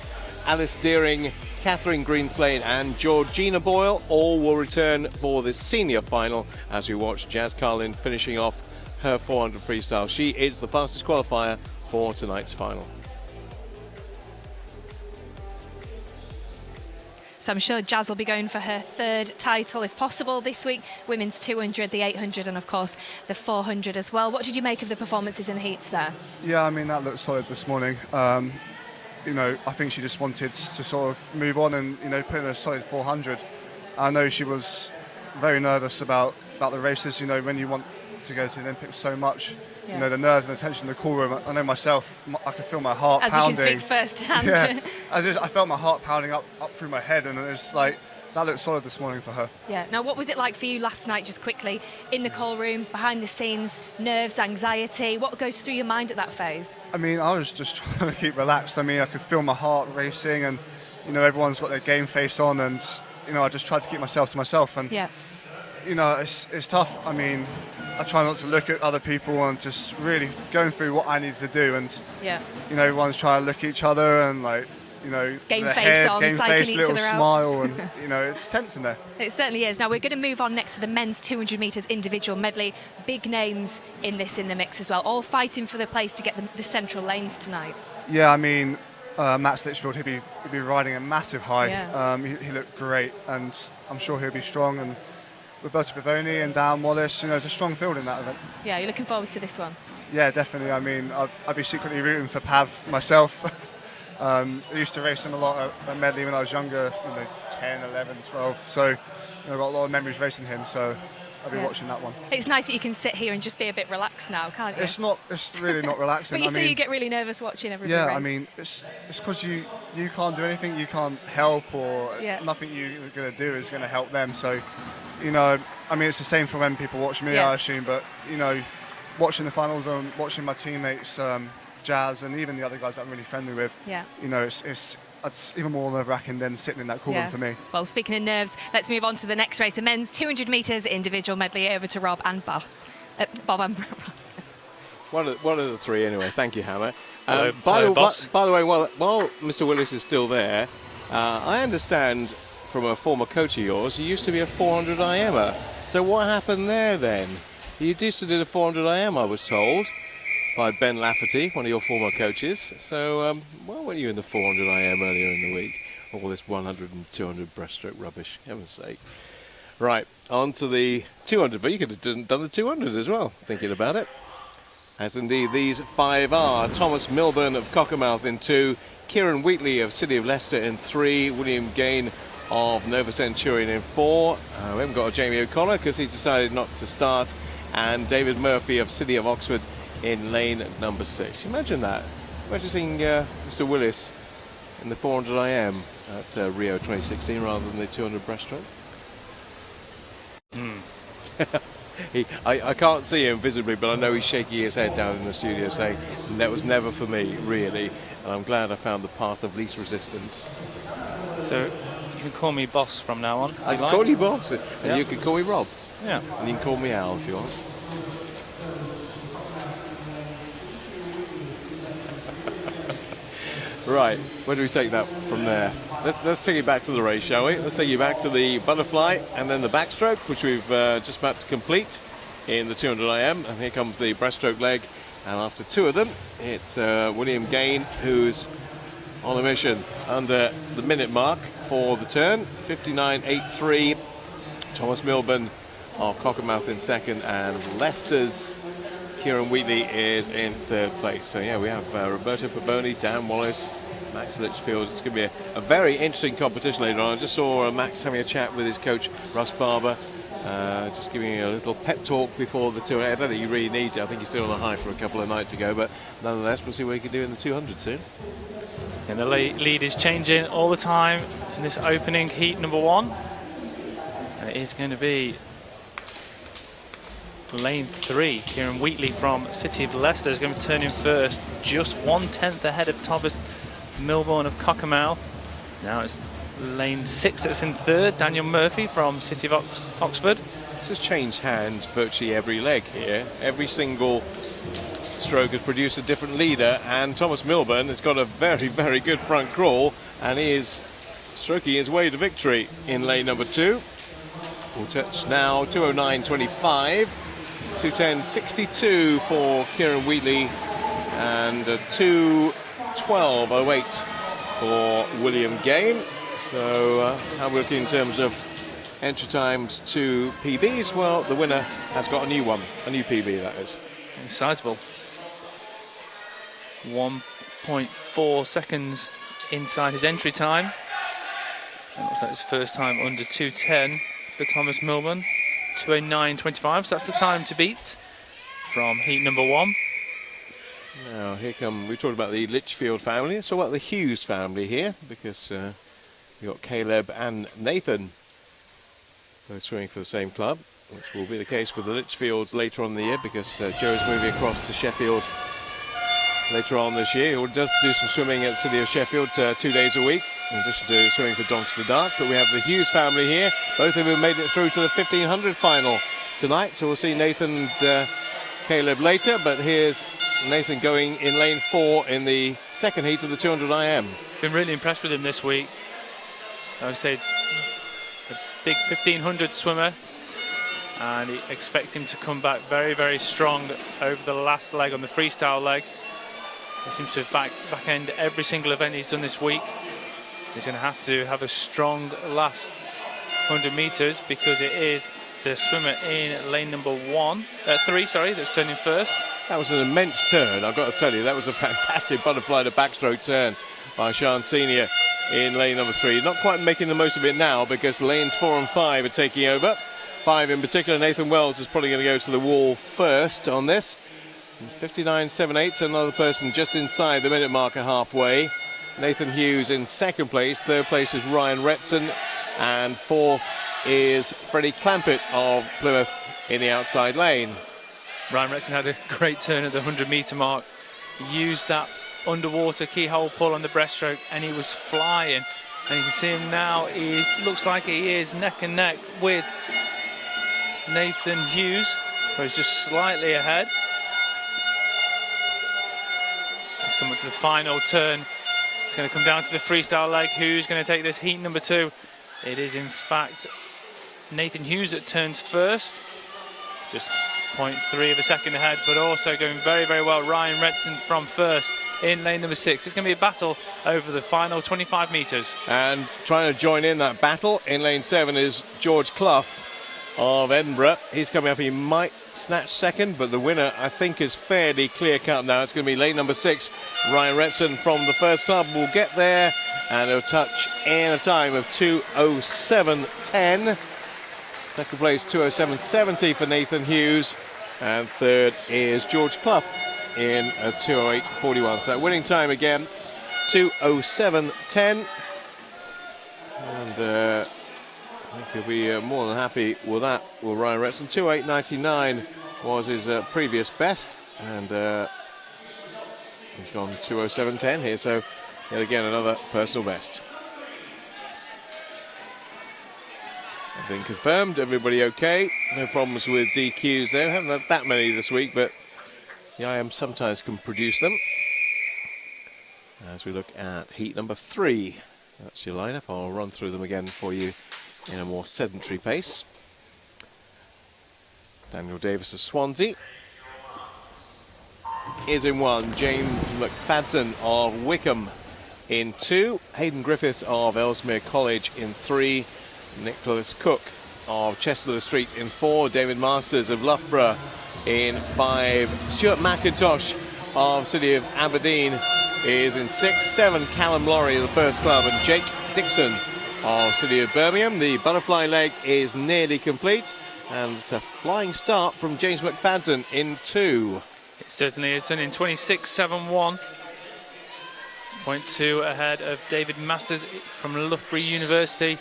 Alice Deering, Catherine Greenslade and Georgina Boyle all will return for the senior final as we watch Jazz Carlin finishing off her 400 freestyle. She is the fastest qualifier for tonight's final. So I'm sure Jazz will be going for her 3rd title, if possible, this week. Women's 200, the 800, and of course the 400 as well. What did you make of the performances in the heats there? Yeah, I mean, that looked solid this morning. I think she just wanted to sort of move on and, put in a solid 400. I know she was very nervous about the races, when you want to go to the Olympics so much. Yeah. The nerves and the tension in the call room. I know myself, I could feel my heart pounding. As you can speak firsthand. Yeah, I felt my heart pounding up through my head, and it's like, that looked solid this morning for her. Yeah. Now, what was it like for you last night, just quickly, in the call room, behind the scenes, nerves, anxiety? What goes through your mind at that phase? I mean, I was just trying to keep relaxed. I mean, I could feel my heart racing, and, everyone's got their game face on, and, I just tried to keep myself to myself. And, yeah. It's tough. I mean, I try not to look at other people and just really going through what I need to do. And, yeah. Everyone's trying to look at each other and, game face head, on, game psyching face, each little other smile, and it's tense in there. It certainly is. Now we're going to move on next to the men's 200 metres individual medley. Big names in the mix as well, all fighting for the place to get the central lanes tonight. Yeah, I mean, Max Litchfield, he'd be riding a massive high. Yeah. He looked great, and I'm sure he'll be strong. And Roberto Pavoni and Dan Wallace, there's a strong field in that event. Yeah, you're looking forward to this one. Yeah, definitely. I mean, I'd be secretly rooting for Pav myself. I used to race him a lot at Medley when I was younger, 10, 11, 12. So I've got a lot of memories racing him. So I'll be watching that one. It's nice that you can sit here and just be a bit relaxed now, can't you? It's really not relaxing. But you say you get really nervous watching everybody Yeah, race. I mean, it's because you can't do anything, you can't help, or nothing you're going to do is going to help them. So, I mean, it's the same for when people watch me, I assume. But watching the finals and watching my teammates, Jazz, and even the other guys that I'm really friendly with, it's even more nerve-wracking than sitting in that cauldron for me. Well, speaking of nerves, let's move on to the next race, the men's 200 metres individual medley. Over to Bob and Ross. One of the three, anyway. Thank you, Hannah. Hello, boss. By the way, while Mr. Willis is still there, I understand from a former coach of yours, you used to be a 400 IMer. So what happened there then? You used to do the 400 IM, I was told, by Ben Lafferty, one of your former coaches. So why weren't you in the 400 IM earlier in the week? All this 100 and 200 breaststroke rubbish, heaven's sake. Right, on to the 200, but you could have done the 200 as well, thinking about it. As indeed these five are: Thomas Milburn of Cockermouth in 2, Kieran Wheatley of City of Leicester in 3, William Gain of Nova Centurion in 4. We haven't got a Jamie O'Connor because he's decided not to start, and David Murphy of City of Oxford in lane number 6. Imagine that. Imagine seeing Mr. Willis in the 400 IM at Rio 2016 rather than the 200 breaststroke. I can't see him visibly, but I know he's shaking his head down in the studio saying, that was never for me, really. And I'm glad I found the path of least resistance. So you can call me boss from now on. I can call you boss, and you can call me Rob. Yeah. And you can call me Al if you want. Right, where do we take that from there? Let's take it back to the race, shall we? Let's take you back to the butterfly and then the backstroke, which we've just about to complete in the 200 IM. And here comes the breaststroke leg. And after 2 of them, it's William Gain, who's on a mission under the minute mark for the turn. 59.83. Thomas Milburn of Cockermouth in 2nd, and Leicester's Kieran Wheatley is in 3rd place. So yeah, we have Roberto Pavoni, Dan Wallace, Max Litchfield. It's going to be a very interesting competition later on. I just saw Max having a chat with his coach, Russ Barber, just giving a little pep talk before the 200. I don't think he really needs it. I think he's still on a high for a couple of nights ago, but nonetheless, we'll see what he can do in the 200 soon. And the lead is changing all the time in this opening heat number 1. And it is going to be lane 3. Kieran Wheatley from City of Leicester is going to turn in first, just 1/10 ahead of Thomas Milburn of Cockermouth. Now it's lane 6 that's in 3rd. Daniel Murphy from City of Oxford. This has changed hands virtually every leg here. Every single stroke has produced a different leader, and Thomas Milburn has got a very, very good front crawl, and he is stroking his way to victory in lane number 2. We'll touch now 209.25. 210.62 for Kieran Wheatley, and 212.08 for William Gain. So how are we looking in terms of entry times to PBs? Well, the winner has got a new one, a new PB that is. It's sizable. 1.4 seconds inside his entry time. It looks like his first time under 2:10 for Thomas Milburn. 209.25, so that's the time to beat from heat number 1. Now here come, we talked about the Litchfield family. Let's talk about the Hughes family here, because we've got Caleb and Nathan both swimming for the same club, which will be the case with the Litchfields later on in the year, because Joe's moving across to Sheffield later on this year. He does do some swimming at the City of Sheffield 2 days a week, in addition to swimming for Doncaster Darts. But we have the Hughes family here. Both of them made it through to the 1500 final tonight, so we'll see Nathan and Caleb later. But here's Nathan going in lane 4 in the 2nd heat of the 200 IM. Been really impressed with him this week. I would say a big 1500 swimmer, and I expect him to come back very, very strong over the last leg on the freestyle leg. He seems to have back end every single event he's done this week. He's going to have a strong last 100 metres because it is the swimmer in lane number 3, that's turning first. That was an immense turn, I've got to tell you. That was a fantastic butterfly to backstroke turn by Sean Senior in lane number 3. Not quite making the most of it now because lanes 4 and 5 are taking over. 5 in particular, Nathan Wells is probably going to go to the wall first on this. 59.78, another person just inside the minute marker halfway. Nathan Hughes in second place. Third place is Ryan Retson. And fourth is Freddie Clampett of Plymouth in the outside lane. Ryan Retson had a great turn at the 100-metre mark. He used that underwater keyhole pull on the breaststroke and he was flying. And you can see him now, he looks like he is neck and neck with Nathan Hughes, so he's just slightly ahead. Let's come up to the final turn. It's going to come down to the freestyle leg. Who's going to take this heat number 2? It is in fact Nathan Hughes that turns first. Just 0.3 of a second ahead, but also going very, very well. Ryan Retson from first in lane number 6. It's going to be a battle over the final 25 metres. And trying to join in that battle in lane 7 is George Clough of Edinburgh. He's coming up, he might snatch second, but the winner I think is fairly clear cut now. It's going to be lane number 6. Ryan Retson from the first club will get there and he'll touch in a time of 2:07.10. Second place 2:07.70 for Nathan Hughes, and third is George Clough in a 2:08.41. So winning time again 2:07.10, and I think he'll be more than happy with that. Well, Ryan Retson 2:08.99 was his previous best, and he's gone 2:07.10 here. So yet again another personal best. Been confirmed, everybody okay, no problems with DQs there. Haven't had that many this week, but the IM sometimes can produce them. As we look at heat number 3, that's your lineup. I'll run through them again for you in a more sedentary pace. Daniel Davis of Swansea is in 1. James McFadden of Wickham in 2. Hayden Griffiths of Ellesmere College in 3. Nicholas Cook of Chester Street in 4. David Masters of Loughborough in 5. Stuart McIntosh of City of Aberdeen is in 6. 7. Callum Laurie of the first club, and Jake Dixon of City of Birmingham. The butterfly leg is nearly complete, and it's a flying start from James McFadden in 2. It certainly is, done in 26.71. 0.2 ahead of David Masters from Loughborough University.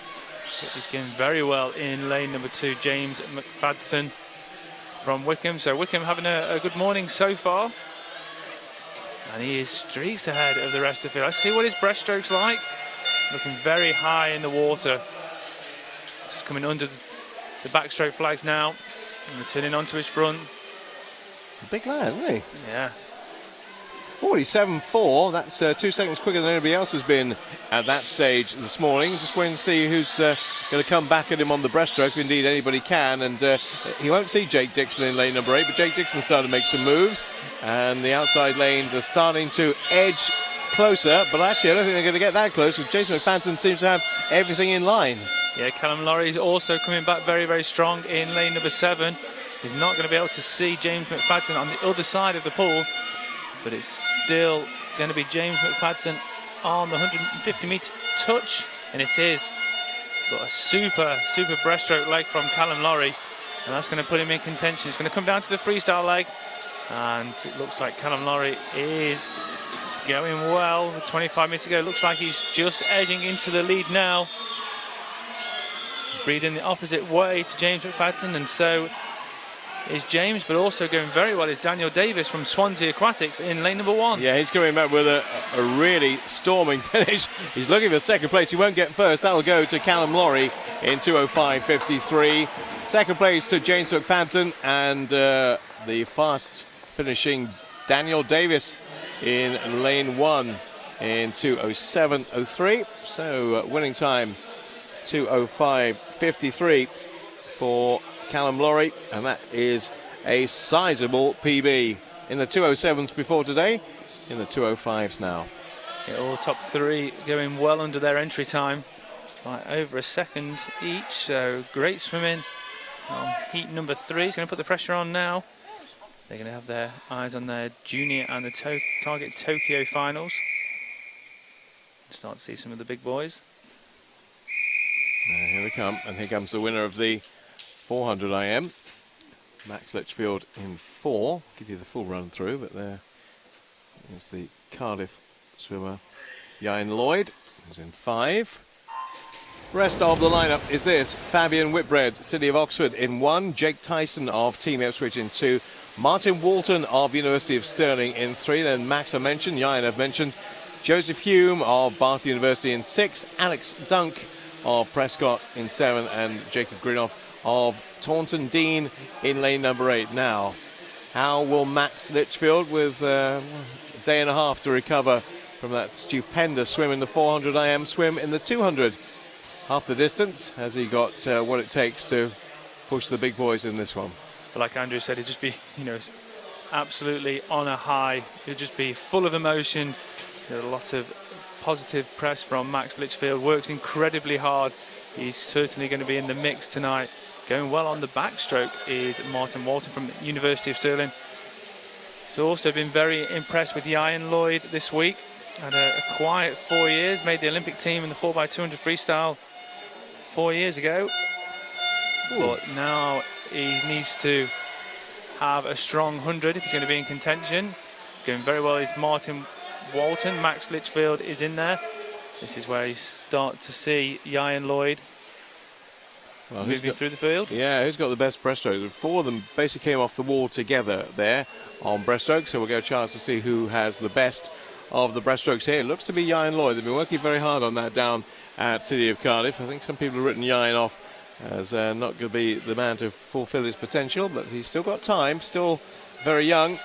He's going very well in lane number 2, James McFadden from Wickham. So Wickham having a good morning so far. And he is streaks ahead of the rest of the field. Let's see what his breaststroke's like. Looking very high in the water. Just coming under the backstroke flags now. And returning onto his front. Big lad, isn't he? Yeah. 47.4, that's 2 seconds quicker than anybody else has been at that stage this morning. Just waiting to see who's going to come back at him on the breaststroke, if indeed anybody can. And he won't see Jake Dixon in lane number 8, but Jake Dixon started to make some moves. And the outside lanes are starting to edge closer, but actually I don't think they're going to get that close, because Jason McFadden seems to have everything in line. Yeah, Callum Laurie is also coming back very, very strong in lane number 7. He's not going to be able to see James McFadden on the other side of the pool. But it's still going to be James McFadden on the 150-metre touch, and it is. It's got a super breaststroke leg from Callum Laurie, and that's going to put him in contention. It's going to come down to the freestyle leg, and it looks like Callum Laurie is going well. 25 minutes ago, it looks like he's just edging into the lead now. Breathing the opposite way to James McFadden, and so is James, but also going very well is Daniel Davis from Swansea Aquatics in lane number 1. Yeah, he's coming back with a really storming finish. He's looking for second place. He won't get first. That'll go to Callum Laurie in 2:05.53. Second place to James McFadden, and the fast finishing Daniel Davis in lane 1 in 2:07.03. So winning time 2:05.53 for Callum Laurie, and that is a sizable PB. In the 2:07s before today, in the 2:05s now. Yeah, all top three going well under their entry time by over a second each, so great swimming on heat number 3. He's going to put the pressure on now. They're going to have their eyes on their junior and the target Tokyo finals. Start to see some of the big boys. Here they come, and here comes the winner of the 400 IM. Max Litchfield in 4. Give you the full run through, but there is the Cardiff swimmer, Ian Lloyd, who's in 5. Rest of the lineup is this: Fabian Whitbread, City of Oxford, in 1. Jake Tyson of Team Ipswich in 2. Martin Walton of University of Stirling in 3. Then Max I mentioned, Ian I've mentioned. Joseph Hume of Bath University in 6. Alex Dunk of Prescott in 7. And Jacob Greenoff of Taunton Dean in lane number 8. Now, how will Max Litchfield, with a day and a half to recover from that stupendous swim in the 400 IM, swim in the 200? Half the distance. Has he got what it takes to push the big boys in this one? But like Andrew said, it'd just be, absolutely on a high. It'd just be full of emotion. A lot of positive press from Max Litchfield. Works incredibly hard. He's certainly going to be in the mix tonight. Going well on the backstroke is Martin Walton from the University of Stirling. He's also been very impressed with Ian Lloyd this week. Had a quiet 4 years. Made the Olympic team in the 4x200 freestyle 4 years ago. Ooh. But now he needs to have a strong 100 if he's going to be in contention. Going very well is Martin Walton. Max Litchfield is in there. This is where you start to see Ian Lloyd moving through the field. Yeah, who's got the best breaststroke? 4 of them basically came off the wall together there on breaststroke, so we'll get a chance to see who has the best of the breaststrokes here. It looks to be Ian Lloyd. They've been working very hard on that down at City of Cardiff. I think some people have written Ian off as not going to be the man to fulfil his potential, but he's still got time, still very young,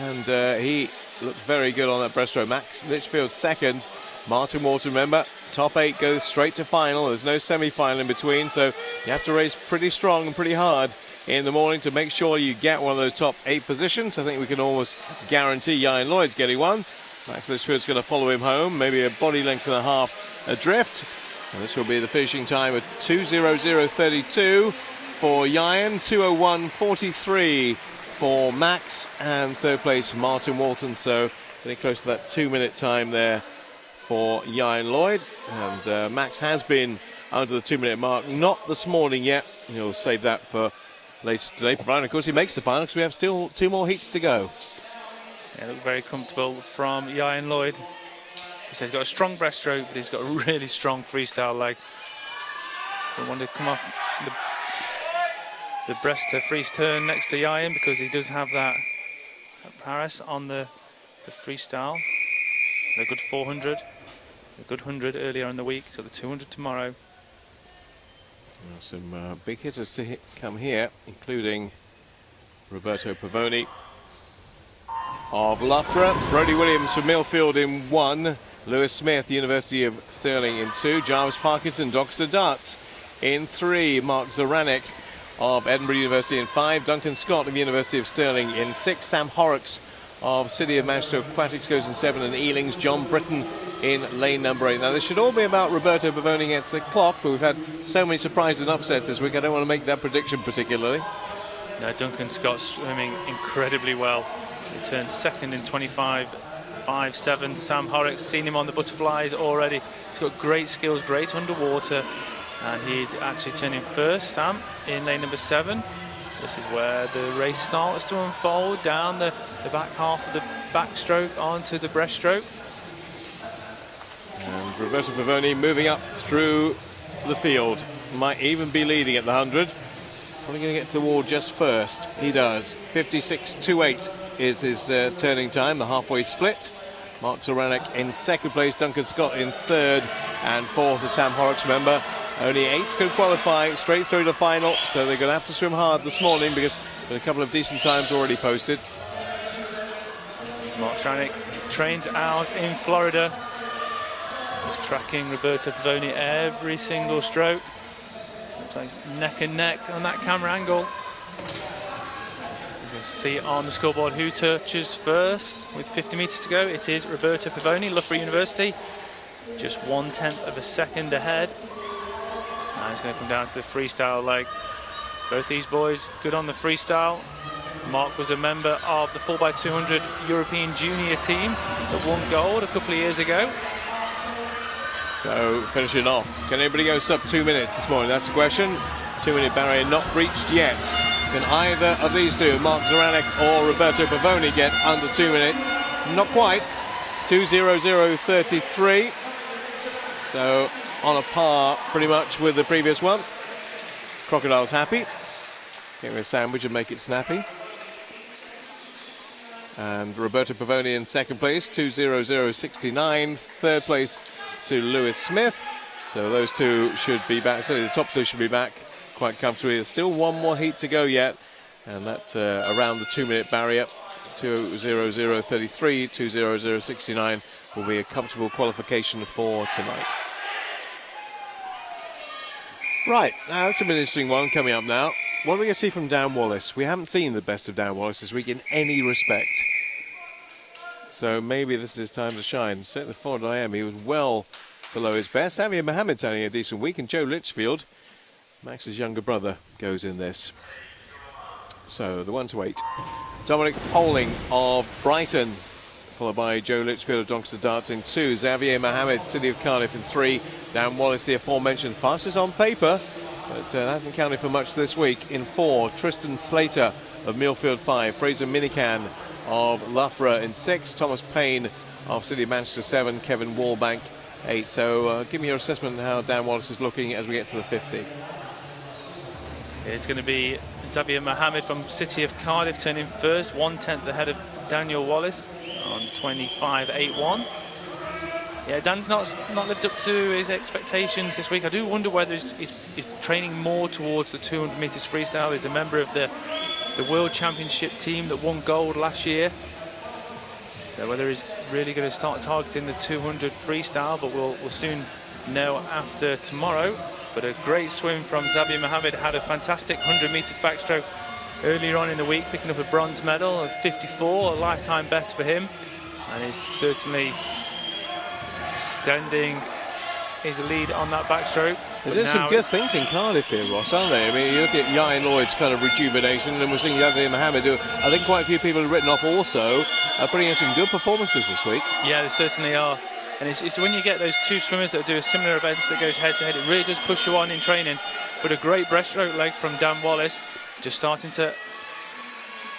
and he looked very good on that breaststroke. Max Litchfield second. Martin Walton, remember, top 8 goes straight to final. There's no semi-final in between, so you have to race pretty strong and pretty hard in the morning to make sure you get one of those top 8 positions. I think we can almost guarantee Ian Lloyd's getting one. Max Litchfield's going to follow him home, maybe a body length and a half adrift. And this will be the finishing time at 2:00:32 for Ian, 2:01:43 for Max, and third place Martin Walton. So getting close to that 2-minute time there for Ian Lloyd. And Max has been under the 2-minute mark, not this morning yet. He'll save that for later today, provided of course he makes the final, because we have still 2 more heats to go. Yeah, look very comfortable from Ian Lloyd. He says he's got a strong breaststroke, but he's got a really strong freestyle leg. Don't want to come off the breast to freeze turn next to Ian, because he does have that Paris on the freestyle. A good 400, a good 100 earlier in the week, so the 200 tomorrow. Some big hitters to come here, including Roberto Pavoni of Loughborough, Brodie Williams from Millfield in 1, Lewis Smith, University of Stirling in 2, Jarvis Parkinson, Doxter Darts in 3, Mark Zoranek of Edinburgh University in 5, Duncan Scott of the University of Stirling in 6, Sam Horrocks of City of Manchester Aquatics goes in 7, and Ealing's John Britton in lane number 8. Now this should all be about Roberto Pavoni against the clock, but we've had so many surprises and upsets this week, I don't want to make that prediction particularly. No, Duncan Scott swimming incredibly well. He turned second in 25.57. Sam Horrocks, seen him on the butterflies already. He's got great skills, great underwater, and he's actually turning first, Sam, in lane number 7. This is where the race starts to unfold down the back half of the backstroke onto the breaststroke. And Roberto Pavoni moving up through the field. Might even be leading at the 100. Probably going to get to the wall just first. He does. 56.28 is his turning time, the halfway split. Mark Zoranek in second place, Duncan Scott in third, and fourth is Sam Horrocks. Remember, only 8 could qualify straight through to final, so they're going to have to swim hard this morning, because there's a couple of decent times already posted. Mark Zoranek trains out in Florida. He's tracking Roberto Pavoni every single stroke. Looks like it's neck and neck on that camera angle. Let's see on the scoreboard who touches first with 50 metres to go. It is Roberto Pavoni, Loughborough University, just 1/10 of a second ahead. Now it's going to come down to the freestyle leg. Both these boys good on the freestyle. Mark was a member of the 4x200 European junior team that won gold a couple of years ago. So finishing off, can anybody go sub 2 minutes this morning? That's the question. 2-minute barrier not breached yet. Can either of these two, Mark Zoranek or Roberto Pavoni, get under 2 minutes? Not quite. 2:00:33. So on a par pretty much with the previous one. Crocodile's happy. Give me a sandwich and make it snappy. And Roberto Pavoni in second place, 2:00:69. Third place to Lewis Smith. So those two should be back. So the top two should be back quite comfortably. There's still one more heat to go yet, and that's around the 2 minute barrier. 2:00:33, 2:00:69 will be a comfortable qualification for tonight. Right, now that's an interesting one coming up now. What are we going to see from Dan Wallace? We haven't seen the best of Dan Wallace this week in any respect. So maybe this is his time to shine. Certainly the 400 IM, he was well below his best. Xavier Mohamed's having a decent week, and Joe Litchfield, Max's younger brother, goes in this. So the 1 to 8. Dominic Poling of Brighton, followed by Joe Litchfield of Doncaster Darts in 2. Xavier Mohamed, City of Cardiff in 3. Dan Wallace, the aforementioned, fastest on paper, but hasn't counted for much this week in 4. Tristan Slater of Millfield 5. Fraser Minican of Loughborough in 6. Thomas Payne of City of Manchester 7. Kevin Wallbank 8. So give me your assessment on how Dan Wallace is looking as we get to the 50. It's going to be Xavier Mohamed from City of Cardiff turning first, 1/10 ahead of Daniel Wallace on 25.81. Yeah, Dan's not lived up to his expectations this week. I do wonder whether he's training more towards the 200 metres freestyle. He's a member of the World Championship team that won gold last year. So whether he's really going to start targeting the 200 freestyle, but we'll soon know after tomorrow. But a great swim from Xavier Mohamed. Had a fantastic 100 metres backstroke earlier on in the week, picking up a bronze medal of 54, a lifetime best for him. And he's certainly extending his lead on that backstroke. There's some good things in Cardiff here, Ross, aren't they? I mean, you look at Ian Lloyd's kind of rejuvenation, and we're seeing Xavier Mohamed do. I think quite a few people have written off also, putting in some good performances this week. Yeah, they certainly are. And it's when you get those two swimmers that do similar events that goes head-to-head, it really does push you on in training. But a great breaststroke leg from Dan Wallace, just starting to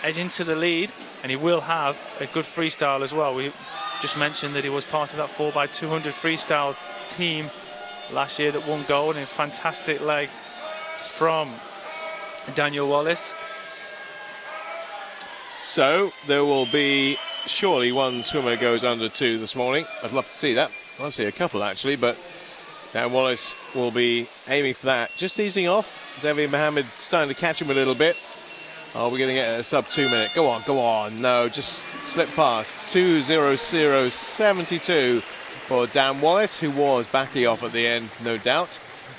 edge into the lead, and he will have a good freestyle as well. We just mentioned that he was part of that 4x200 freestyle team last year that won gold, and a fantastic leg from Daniel Wallace. So there will be surely one swimmer goes under 2 this morning. I'd love to see that. I'd love to see a couple actually, but Dan Wallace will be aiming for that. Just easing off. Xavier Mohamed starting to catch him a little bit. Are we going to get a sub 2 minute? Go on, go on. No, just slip past. 2:00:72 for Dan Wallace, who was backing off at the end, no doubt.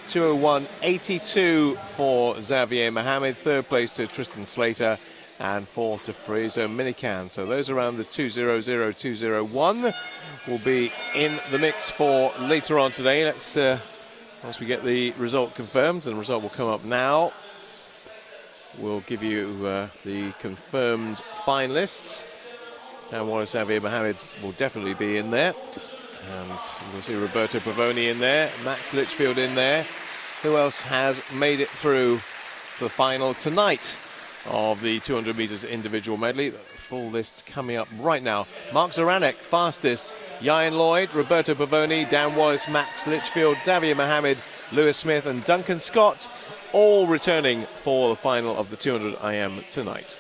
2:01:82 for Xavier Mohamed. Third place to Tristan Slater. And 4th to Fraser Minican. So those around the 2:00:201 will be in the mix for later on today. Let's once we get the result confirmed, and the result will come up now. We'll give you the confirmed finalists. Dan Wallace, Xavier Mohamed will definitely be in there, and we'll see Roberto Pavoni in there, Max Litchfield in there. Who else has made it through the final tonight of the 200 metres individual medley? The full list coming up right now. Mark Zoranek, fastest. Ian Lloyd, Roberto Pavoni, Dan Wallace, Max Litchfield, Xavier Mohamed, Lewis Smith and Duncan Scott, all returning for the final of the 200 IM tonight.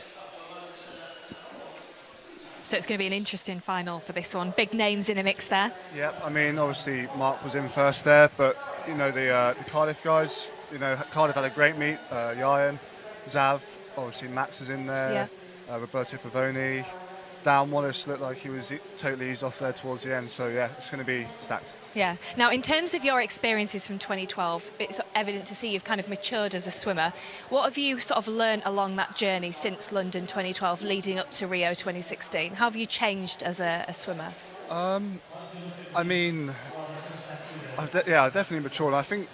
So it's going to be an interesting final for this one. Big names in a mix there. Yeah, I mean, obviously Mark was in first there, but you know the Cardiff guys. You know, Cardiff had a great meet. Ian, Zav. Obviously, Max is in there, Yeah. Roberto Pavoni, down. Wallace looked like he was totally eased off there towards the end. So yeah, it's going to be stacked. Yeah. Now, in terms of your experiences from 2012, it's evident to see you've kind of matured as a swimmer. What have you sort of learned along that journey since London 2012 leading up to Rio 2016? How have you changed as a swimmer? I mean, I've definitely matured. I think,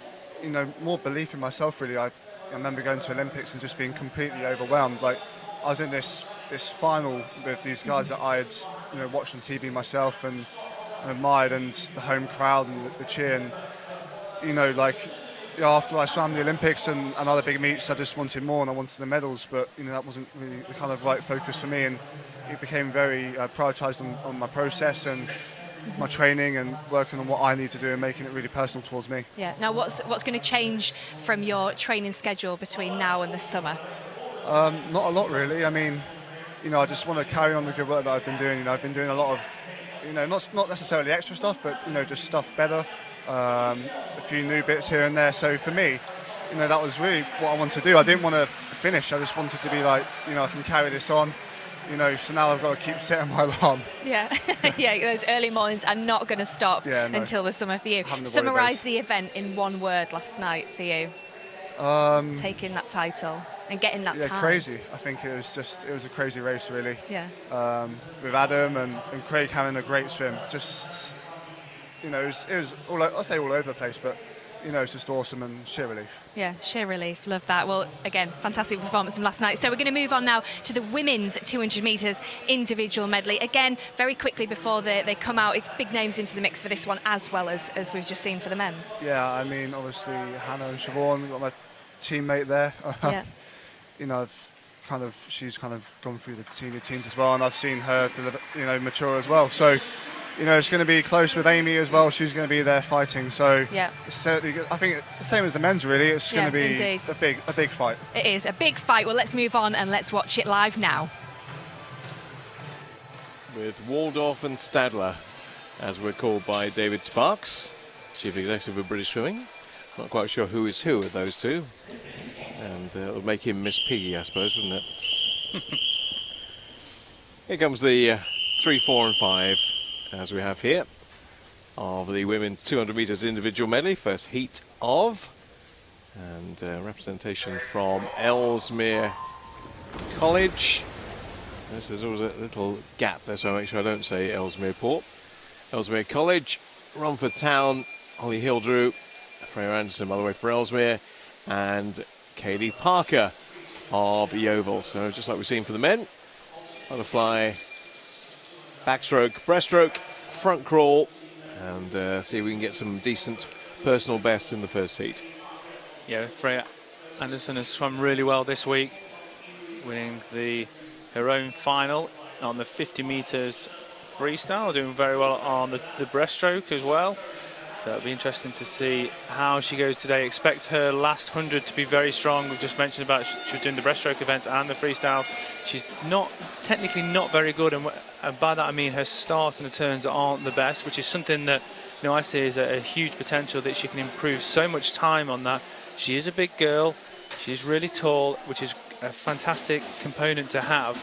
more belief in myself, really. I remember going to Olympics and just being completely overwhelmed. Like, I was in this final with these guys that I had, watched on TV myself and admired, and the home crowd and the cheer. And, after I swam the Olympics and other big meets, I just wanted more and I wanted the medals. But, that wasn't really the kind of right focus for me. And it became very prioritised on my process and my training and working on what I need to do and making it really personal towards me. Yeah. Now, what's going to change from your training schedule between now and the summer? Not a lot, really. I mean, I just want to carry on the good work that I've been doing. I've been doing a lot of, not necessarily extra stuff, but, just stuff better. A few new bits here and there. So for me, that was really what I wanted to do. I didn't want to finish. I just wanted to be like, I can carry this on. So now I've got to keep setting my alarm. Yeah, yeah, those early mornings are not going to stop until the summer for you. Summarise the event in one word last night for you. Taking that title and getting that time. Crazy. I think it was a crazy race, really. Yeah. With Adam and Craig having a great swim. Just, it was all over the place, but it's just awesome and sheer relief. Yeah, sheer relief. Love that. Well, again, fantastic performance from last night. So we're going to move on now to the women's 200 metres individual medley. Again, very quickly before they come out, it's big names into the mix for this one as well as we've just seen for the men's. Yeah, I mean, obviously Hannah and Siobhan, got my teammate there. Yeah. She's kind of gone through the senior teams as well, and I've seen her deliver, mature as well. So, it's going to be close with Amy as well. She's going to be there fighting. So yeah, it's certainly good. I think the same as the men's, really. It's going to be a big fight. It is a big fight. Well, let's move on and let's watch it live now. With Waldorf and Stadler, as we're called by David Sparks, Chief Executive of British Swimming. Not quite sure who is who of those two. And it would make him Miss Piggy, I suppose, wouldn't it? Here comes the 3, 4 and 5, as we have here, of the women's 200 metres individual medley, first heat of. And representation from Ellesmere College. There's always a little gap there, so I make sure I don't say Ellesmere Port. Ellesmere College, Romford Town, Holly Hildrew, Freya Anderson, by the way, for Ellesmere, and Kaylee Parker of Yeovil. So just like we've seen for the men, butterfly, backstroke, breaststroke, front crawl, and see if we can get some decent personal bests in the first heat. Yeah, Freya Anderson has swum really well this week, winning her own final on the 50 metres freestyle, doing very well on the breaststroke as well. So it'll be interesting to see how she goes today. Expect her last 100 to be very strong. We've just mentioned about she was doing the breaststroke events and the freestyle. She's technically not very good, and by that I mean her start and the turns aren't the best, which is something that I see as a huge potential, that she can improve so much time on that. She is a big girl. She's really tall, which is a fantastic component to have,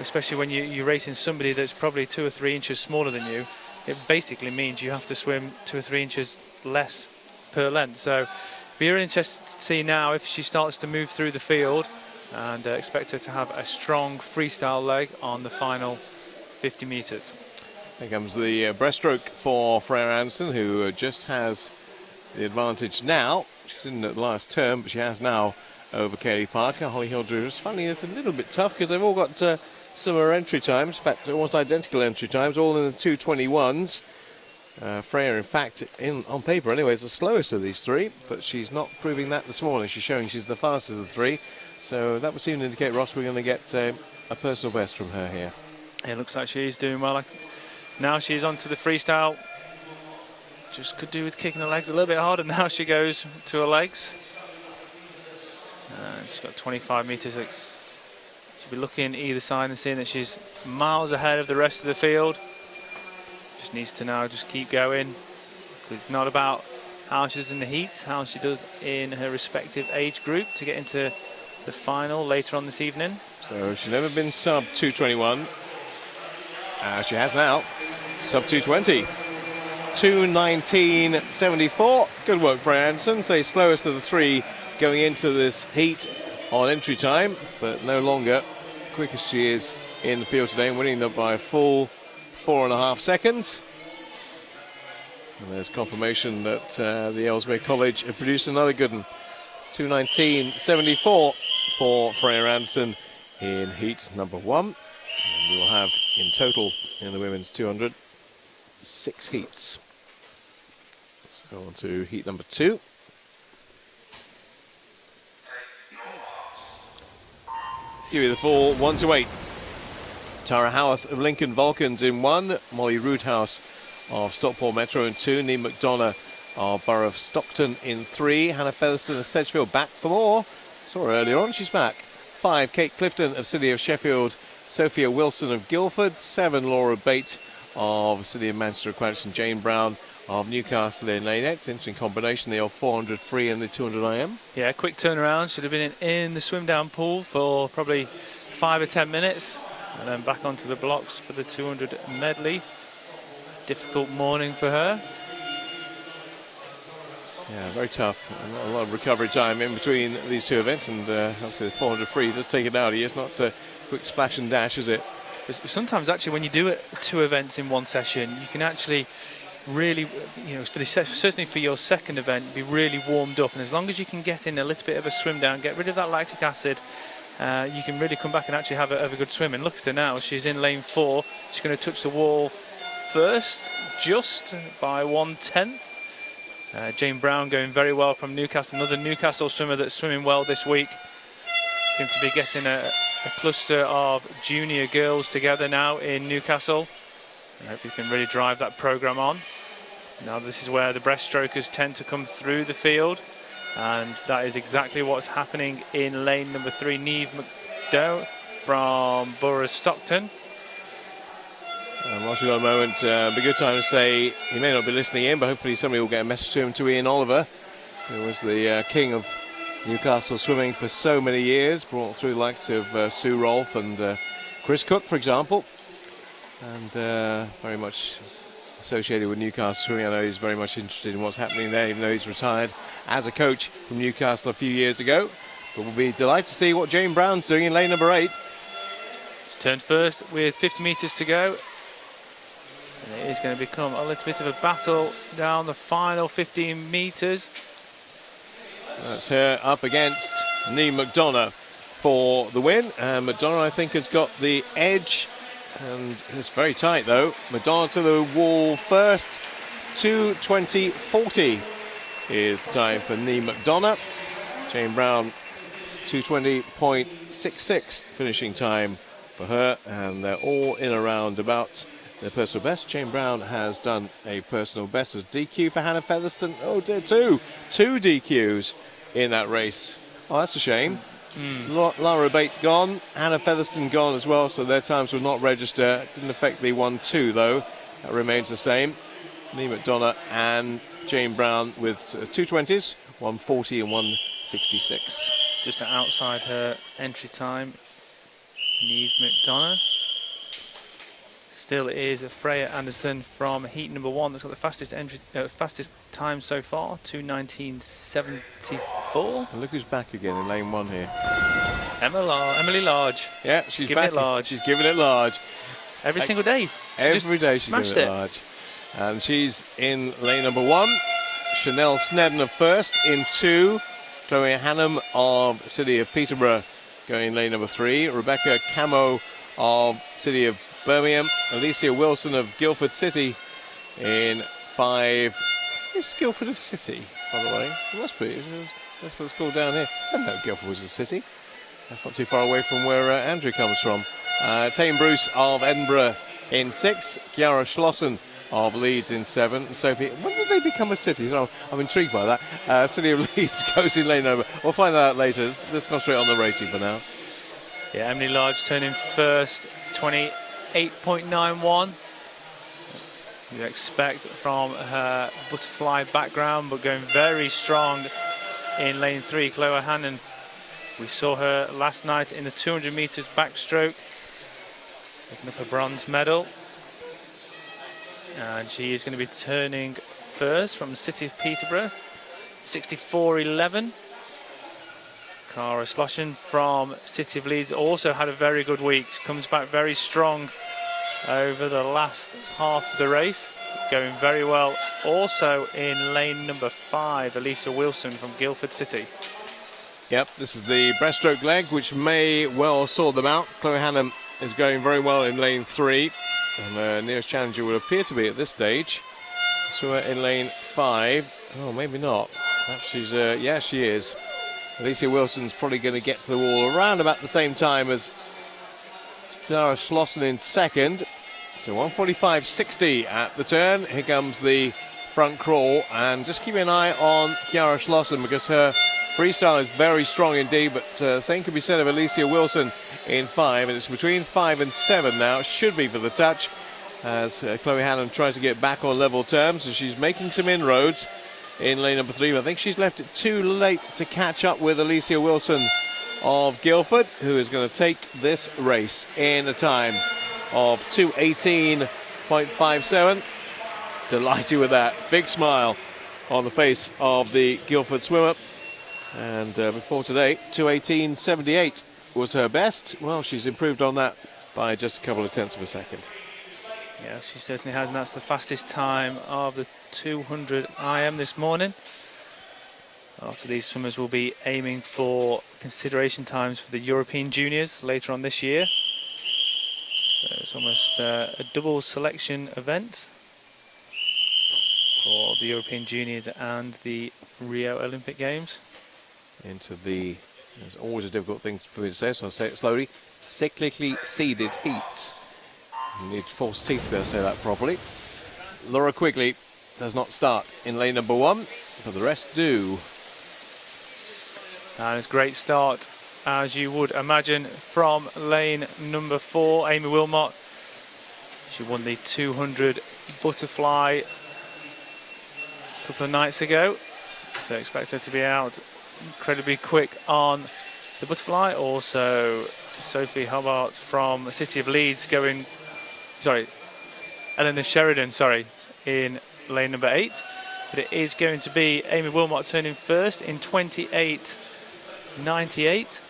especially when you're racing somebody that's probably 2 or 3 inches smaller than you. It basically means you have to swim 2 or 3 inches less per length. So be really interested to see now if she starts to move through the field, and expect her to have a strong freestyle leg on the final 50 metres. Here comes the breaststroke for Freya Anderson, who just has the advantage now. She didn't at the last term, but she has now over Kaylee Parker. Holly Hildrew is finding this a little bit tough because they've all got similar entry times, in fact almost identical entry times, all in the 2:21s. Freya, in fact, on paper anyway, is the slowest of these three, but she's not proving that this morning. She's showing she's the fastest of the three, so that would seem to indicate, Ross, we're going to get a personal best from her here. It looks like she's doing well. Now she's onto the freestyle. Just could do with kicking her legs a little bit harder. Now she goes to her legs. She's got 25 metres. She'll be looking either side and seeing that she's miles ahead of the rest of the field. Just needs to now just keep going. It's not about how she does in the heats, how she does in her respective age group to get into the final later on this evening. So she's never been sub 2:21. She has now. Sub 220. 2:19.74. Good work, Freya Anderson. Say slowest of the three going into this heat on entry time, but no longer quickest she is in the field today, and winning them by a full 4.5 seconds. And there's confirmation that the Ellesmere College have produced another good one. 2:19.74 for Freya Anderson in heat number 1. And we will have in total in the women's 200 6 heats. Let's go on to heat number 2. Give you the full 1 to 8. Tara Howarth of Lincoln Vulcans in 1. Molly Roodhouse of Stockport Metro in 2. Neve McDonough of Borough of Stockton in 3. Hannah Featherstone of Sedgefield back for more. Saw her earlier on, she's back. 5. Kate Clifton of City of Sheffield. Sophia Wilson of Guildford. 7. Laura Bate of City of Manchester Aquatics, and Jane Brown of Newcastle in lane 8. Interesting combination, the 400 free and the 200 IM. Yeah, quick turnaround. Should have been in the swim down pool for probably 5 or 10 minutes, and then back onto the blocks for the 200 medley. Difficult morning for her. Yeah, very tough. A lot of recovery time in between these two events, and obviously the 400 free does take it out. It's not a quick splash and dash, is it? Sometimes actually when you do 2 events in one session, you can actually really, certainly for your second event, be really warmed up, and as long as you can get in a little bit of a swim down, get rid of that lactic acid, you can really come back and actually have a good swim. And look at her now, she's in lane 4. She's going to touch the wall first, just by 1/10. Jane Brown going very well from Newcastle, another Newcastle swimmer that's swimming well this week. Seems to be getting a cluster of junior girls together now in Newcastle. I hope we can really drive that programme on. Now this is where the breaststrokers tend to come through the field, and that is exactly what's happening in lane number 3. Neve McDowell from Borough Stockton. And whilst we've got a moment, it'd be a good time to say he may not be listening in, but hopefully somebody will get a message to him, to Ian Oliver, who was the king of Newcastle swimming for so many years, brought through the likes of Sue Rolfe and Chris Cook, for example, and very much associated with Newcastle swimming. I know he's very much interested in what's happening there, even though he's retired as a coach from Newcastle a few years ago. But we'll be delighted to see what Jane Brown's doing in lane number 8. She turned first with 50 metres to go. And it is going to become a little bit of a battle down the final 15 metres. That's her up against Neve McDonough for the win. And McDonough, I think, has got the edge. And it's very tight, though. McDonough to the wall first. 2:20.40 is the time for Neve McDonough. Jane Brown, 2:20.66 finishing time for her. And they're all in around about their personal best. Jane Brown has done a personal best as DQ for Hannah Featherstone. Oh dear, two DQs in that race. Oh, that's a shame. Laura Bate gone, Hannah Featherstone gone as well, so their times will not register. Didn't affect the 1-2 though. That remains the same. Neve McDonough and Jane Brown with 2:20s, 1:40 and 1:66. Just outside her entry time, Neve McDonough. Still is Freya Anderson from heat number 1 that's got the fastest time so far, 2:19.74. And look who's back again in lane 1 here. Emily Large. Yeah, she's giving back. It large. She's giving it large. Every single day. Every day she's giving it large. And she's in lane number 1. Chanel Snedden of first in 2. Chloe Hannum of City of Peterborough going in lane number 3. Rebecca Camo of City of Birmingham. Alicia Wilson of Guildford City in 5. Is Guildford a city, by the way? It must be. That's what it's called down here. I didn't know Guildford was a city. That's not too far away from where Andrew comes from. Tane Bruce of Edinburgh in 6. Chiara Schlossen of Leeds in 7. And Sophie, when did they become a city? So I'm intrigued by that. City of Leeds goes in lane number. We'll find that out later. Let's concentrate on the racing for now. Yeah, Emily Large turning first, 28.91. You expect from her butterfly background, but going very strong in lane 3. Chloe Hannon, we saw her last night in the 200 metres backstroke, picking up a bronze medal. And she is going to be turning first from the City of Peterborough, 64.11. Cara Sloshen from City of Leeds also had a very good week. She comes back very strong over the last half of the race, going very well. Also in lane number 5, Alicia Wilson from Guildford City. Yep, this is the breaststroke leg, which may well sort them out. Chloe Hannam is going very well in lane 3, and the nearest challenger will appear to be at this stage. So we're in lane 5. Oh, maybe not. Perhaps she's, yeah, she is. Alicia Wilson's probably going to get to the wall around about the same time as Clara Schlossen in second. So 1:45.60 at the turn. Here comes the front crawl, and just keep an eye on Chiara Schlossen because her freestyle is very strong indeed, but same could be said of Alicia Wilson in 5, and it's between 5 and 7 now. It should be for the touch as Chloe Hannam tries to get back on level terms, and she's making some inroads in lane number 3. But I think she's left it too late to catch up with Alicia Wilson of Guildford, who is going to take this race in a time of 2:18.57. Delighted with that. Big smile on the face of the Guildford swimmer. And before today, 2:18.78 was her best. Well, she's improved on that by just a couple of tenths of a second. Yeah, she certainly has, and that's the fastest time of the 200 IM this morning. After these swimmers will be aiming for consideration times for the European Juniors later on this year. So it's almost a double selection event for the European Juniors and the Rio Olympic Games. Into the, there's always a difficult thing for me to say, so I'll say it slowly, cyclically seeded heats. You need false teeth to be able to say that properly. Laura Quigley does not start in lane number 1, but the rest do. And it's a great start, as you would imagine, from lane number 4, Amy Wilmot. She won the 200 butterfly a couple of nights ago, so expect her to be out incredibly quick on the butterfly. Also, Sophie Hubbard from the City of Leeds going, Eleanor Sheridan, in lane number 8. But it is going to be Amy Wilmot turning first in 28.98.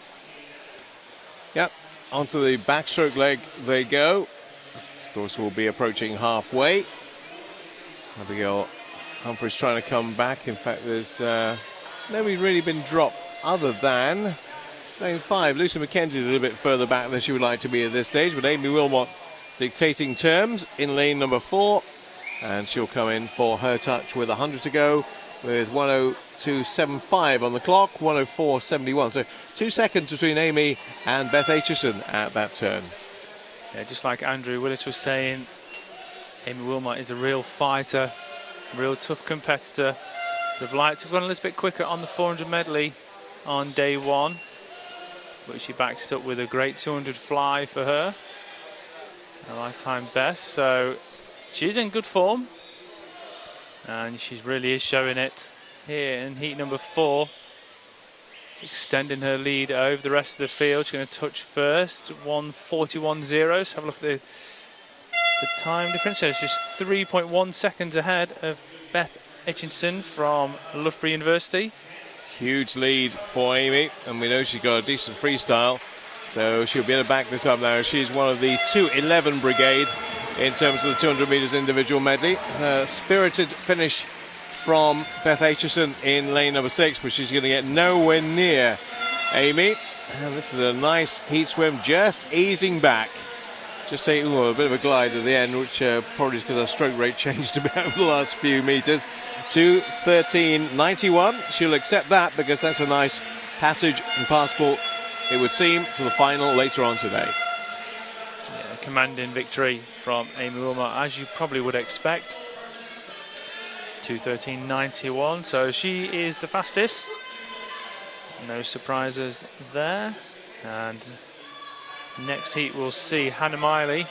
Yep, onto the backstroke leg they go. Of course, we'll be approaching halfway. Abigail Humphries trying to come back. In fact, there's nobody really been dropped other than lane 5. Lucy McKenzie a little bit further back than she would like to be at this stage, but Amy Wilmot dictating terms in lane number 4, and she'll come in for her touch with 100 to go, with 1:02.75 on the clock, 1:04.71. So 2 seconds between Amy and Beth Aitchison at that turn. Yeah, just like Andrew Willis was saying, Amy Wilmot is a real fighter, a real tough competitor. They've liked to have gone a little bit quicker on the 400 medley on day 1, but she backs it up with a great 200 fly for her, a lifetime best. So she's in good form, and she really is showing it here in heat number 4. She's extending her lead over the rest of the field. She's going to touch first, 1:41.0. So have a look at the time difference. So it's just 3.1 seconds ahead of Beth Aitchison from Loughborough University. Huge lead for Amy, and we know she's got a decent freestyle, so she'll be able to back this up now. She's one of the 2:11 brigade in terms of the 200 metres individual medley. Spirited finish from Beth Aitchison in lane number 6, but she's going to get nowhere near Amy. And this is a nice heat swim, just easing back. Just taking a bit of a glide at the end, which probably is because her stroke rate changed a bit over the last few metres. 2:13.91. She'll accept that because that's a nice passage and passport, it would seem, to the final later on today. Yeah, commanding victory from Amy Wilmot, as you probably would expect. 2:13.91, so she is the fastest. No surprises there. And next heat we'll see Hannah Miley.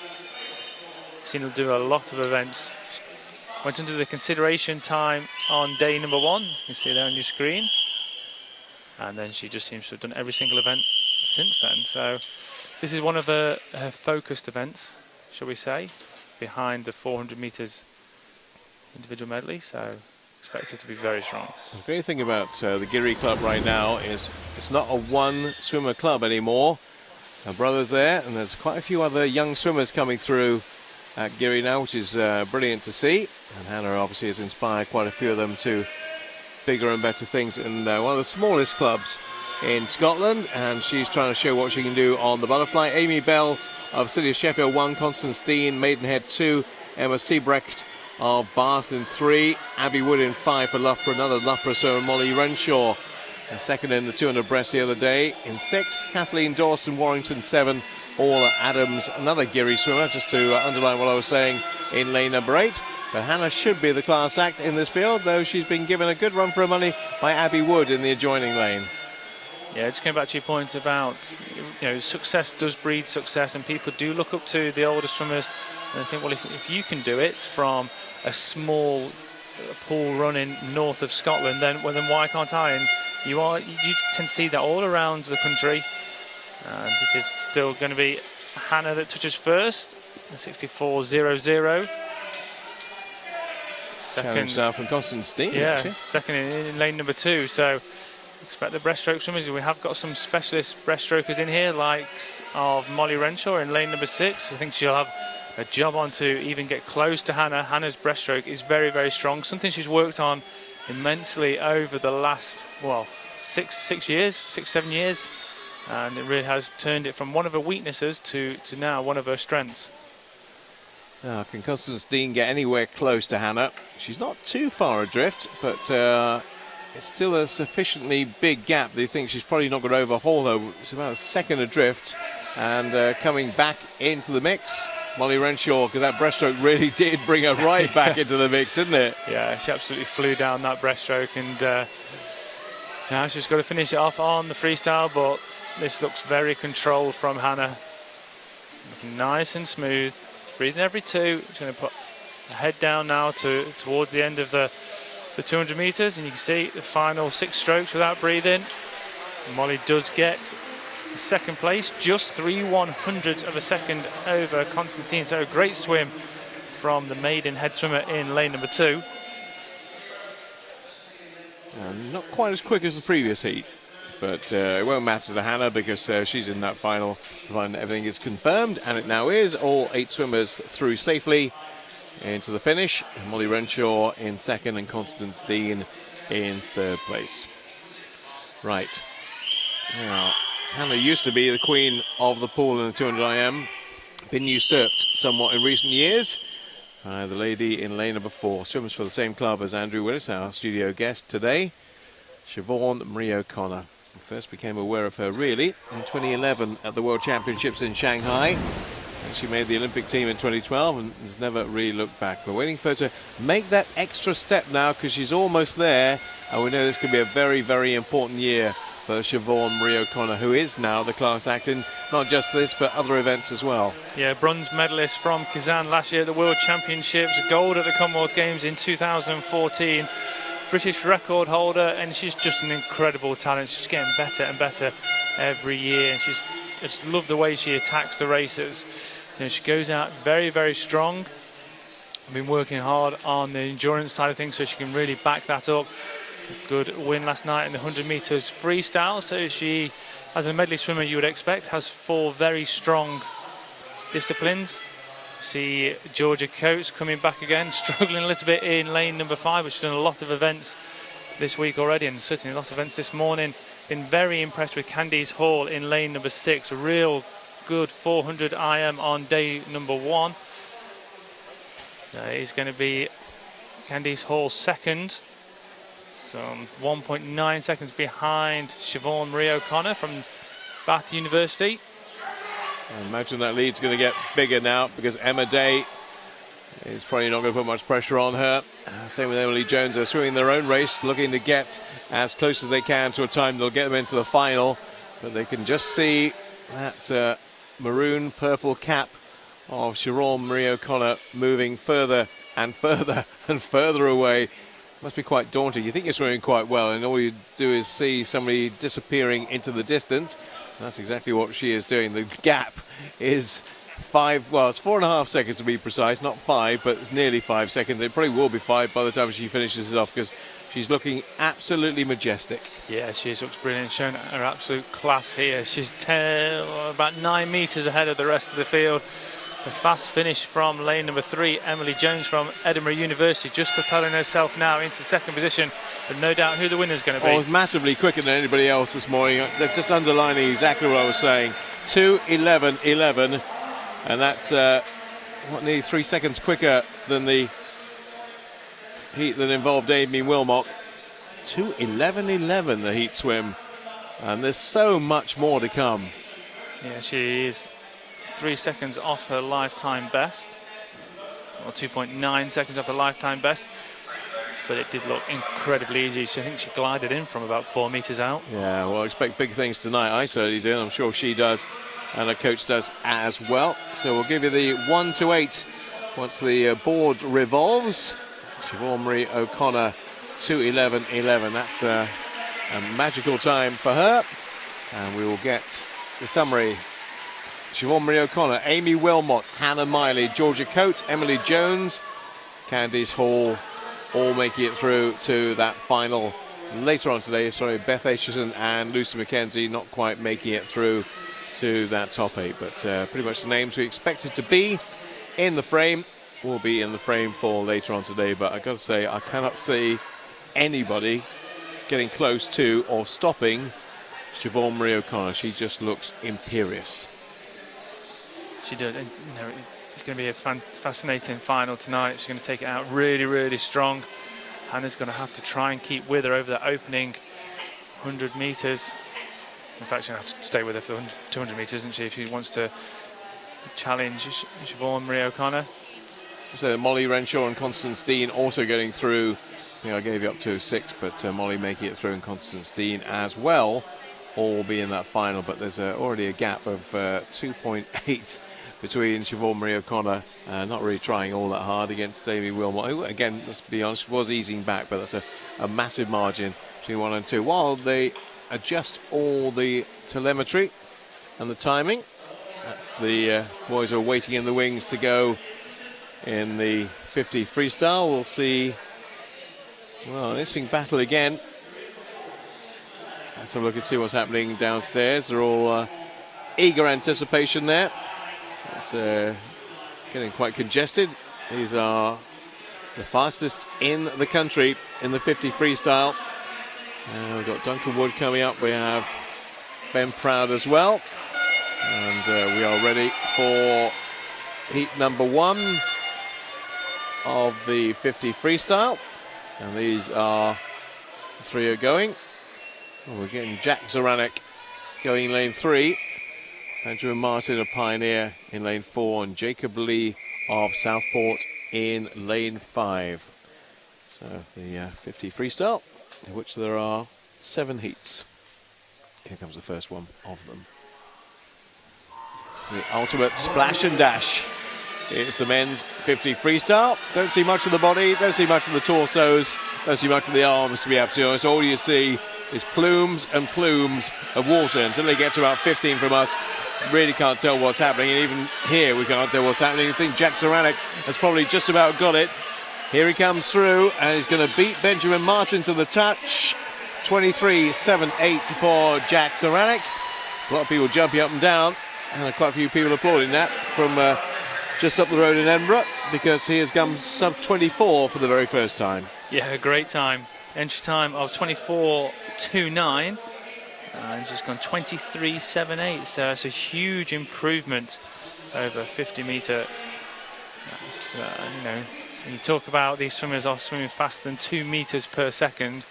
Seen her do a lot of events. Went into the consideration time on day number 1. You can see there on your screen. And then she just seems to have done every single event since then. So this is one of her focused events, shall we say, behind the 400 metres individual medley, so expect it to be very strong. The great thing about the Giri Club right now is it's not a one swimmer club anymore. Our brothers there, and there's quite a few other young swimmers coming through at Giri now, which is brilliant to see. And Hannah obviously has inspired quite a few of them to bigger and better things in one of the smallest clubs in Scotland, and she's trying to show what she can do on the butterfly. Amy Bell of City of Sheffield 1, Constance Dean, Maidenhead 2, Emma Siebrecht of Bath in 3, Abby Wood in 5 for Loughborough, another Loughborough, so Molly Renshaw. And second in the 200 breast the other day. In 6, Kathleen Dawson, Warrington 7, Orla Adams, another Giri swimmer, just to underline what I was saying, in lane number 8. But Hannah should be the class act in this field, though she's been given a good run for her money by Abby Wood in the adjoining lane. Yeah, just going back to your point about, success does breed success, and people do look up to the older swimmers and think, well, if you can do it from a small pool running north of Scotland, then why can't I? And you tend to see that all around the country, and it is still going to be Hannah that touches first, 64.00. Challenge now from Constance Dean. Yeah, actually. second in lane number 2. So expect the breaststroke swimmers. We have got some specialist breaststrokers in here, like of Molly Renshaw in lane number 6. I think she'll have a job on to even get close to Hannah. Hannah's breaststroke is very, very strong. Something she's worked on immensely over the last, 7 years. And it really has turned it from one of her weaknesses to now one of her strengths. Now, can Constance Dean get anywhere close to Hannah? She's not too far adrift, but it's still a sufficiently big gap that you think she's probably not going to overhaul her. It's about a second adrift, and coming back into the mix, Molly Renshaw, because that breaststroke really did bring her right back into the mix, didn't it? Yeah, she absolutely flew down that breaststroke, and now she's got to finish it off on the freestyle, but this looks very controlled from Hannah. Looking nice and smooth. Breathing every 2. She's going to put her head down now towards the end of the 200 metres, and you can see the final 6 strokes without breathing. Molly does get second place, just 3/100ths of a second over Constantine. So a great swim from the maiden head swimmer in lane number 2. Not quite as quick as the previous heat, but it won't matter to Hannah because she's in that final. Everything is confirmed, and it now is. All 8 swimmers through safely into the finish. Molly Renshaw in second and Constance Dean in third place. Right. Now, Hannah used to be the queen of the pool in the 200 IM. Been usurped somewhat in recent years. The lady in lane number 4 swims for the same club as Andrew Willis, our studio guest today, Siobhan Marie O'Connor. First became aware of her really in 2011 at the World Championships in Shanghai. And she made the Olympic team in 2012 and has never really looked back. We're waiting for her to make that extra step now because she's almost there. And we know this could be a very, very important year for Siobhan Marie O'Connor, who is now the class act in not just this but other events as well. Yeah, bronze medalist from Kazan last year at the World Championships, gold at the Commonwealth Games in 2014. British record holder, and she's just an incredible talent. She's getting better and better every year, and I just love the way she attacks the races. She goes out very, very strong. I've been working hard on the endurance side of things so she can really back that up. A good win last night in the 100 metres freestyle, so she, as a medley swimmer you would expect, has 4 very strong disciplines. See Georgia Coates coming back again, struggling a little bit in lane number 5, but she's done a lot of events this week already, and certainly a lot of events this morning. Been very impressed with Candice Hall in lane number 6, a real good 400 IM on day number 1. It's going to be Candice Hall second, some 1.9 seconds behind Siobhan Marie O'Connor from Bath University. I imagine that lead's going to get bigger now because Emma Day is probably not going to put much pressure on her. Same with Emily Jones. They're swimming their own race, looking to get as close as they can to a time that'll get them into the final. But they can just see that maroon purple cap of Siobhan Marie O'Connor moving further and further and further away. Must be quite daunting. You think you're swimming quite well, and all you do is see somebody disappearing into the distance. And that's exactly what she is doing. The gap is well, it's 4.5 seconds to be precise, not 5, but it's nearly 5 seconds. It probably will be 5 by the time she finishes it off, because she's looking absolutely majestic. Yeah, she looks brilliant, showing her absolute class here. She's about 9 meters ahead of the rest of the field. A fast finish from lane number 3, Emily Jones from Edinburgh University, just propelling herself now into second position, but no doubt who the winner's going to be. Oh, massively quicker than anybody else this morning. They're just underlining exactly what I was saying. 2:11.11, and that's nearly 3 seconds quicker than the heat that involved Amy Wilmot. 2:11.11 the heat swim, and there's so much more to come. Yeah, she is 3 seconds off her lifetime best, or 2.9 seconds off her lifetime best, but it did look incredibly easy. So I think she glided in from about 4 meters out. Yeah, well, I expect big things tonight. I certainly do, and I'm sure she does, and her coach does as well. So we'll give you the 1 to 8 once the board revolves. Siobhan Marie O'Connor, 2:11.11. That's a magical time for her, and we will get the summary. Siobhan Marie O'Connor, Amy Wilmot, Hannah Miley, Georgia Coates, Emily Jones, Candice Hall, all making it through to that final later on today. Sorry, Beth Aitchison and Lucy McKenzie not quite making it through to that top 8, but pretty much the names we expected to be in the frame will be in the frame for later on today. But I've got to say, I cannot see anybody getting close to or stopping Siobhan Marie O'Connor. She just looks imperious. She does, and it's going to be a fascinating final tonight. She's going to take it out really, really strong. Hannah's going to have to try and keep with her over that opening 100 meters. In fact, she's going to have to stay with her for 200 meters, isn't she, if she wants to challenge Siobhan Marie O'Connor. So Molly Renshaw and Constance Dean also getting through. I think I gave you up to 6, but Molly making it through, and Constance Dean as well. All will be in that final, but there's already a gap of 2.8 between Siobhan Marie O'Connor, not really trying all that hard against Amy Wilmot, who, again, let's be honest, was easing back, but that's a massive margin between 1 and 2. While they adjust all the telemetry and the timing, that's the boys are waiting in the wings to go in the 50 freestyle. We'll see, well, an interesting battle again. Let's have a look and see what's happening downstairs. They're all eager anticipation there. It's getting quite congested. These are the fastest in the country in the 50 freestyle. We've got Duncan Wood coming up. We have Ben Proud as well. And we are ready for heat number 1 of the 50 freestyle. And these are the 3 are going. We're getting Jack Zoranek going in lane 3. Andrew Martin, a pioneer, in lane 4, and Jacob Lee of Southport in lane 5. So the 50 freestyle, in which there are 7 heats. Here comes the first one of them. The ultimate splash and dash. It's the men's 50 freestyle. Don't see much of the body, don't see much of the torsos, don't see much of the arms, to be absolutely honest. All you see is plumes and plumes of water until they get to about 15 from us. Really can't tell what's happening, and even here we can't tell what's happening. I think Jack Zoranek has probably just about got it. Here he comes through, and he's going to beat Benjamin Martin to the touch. 23.78 for Jack Zoranek. There's a lot of people jumping up and down, and quite a few people applauding that from just up the road in Edinburgh, because he has come sub 24 for the very first time. Yeah, a great time. Entry time of 24.29. And she's gone 23.78, so it's a huge improvement over 50 metre. That's, you know, when you talk about these swimmers are swimming faster than 2 meters per second,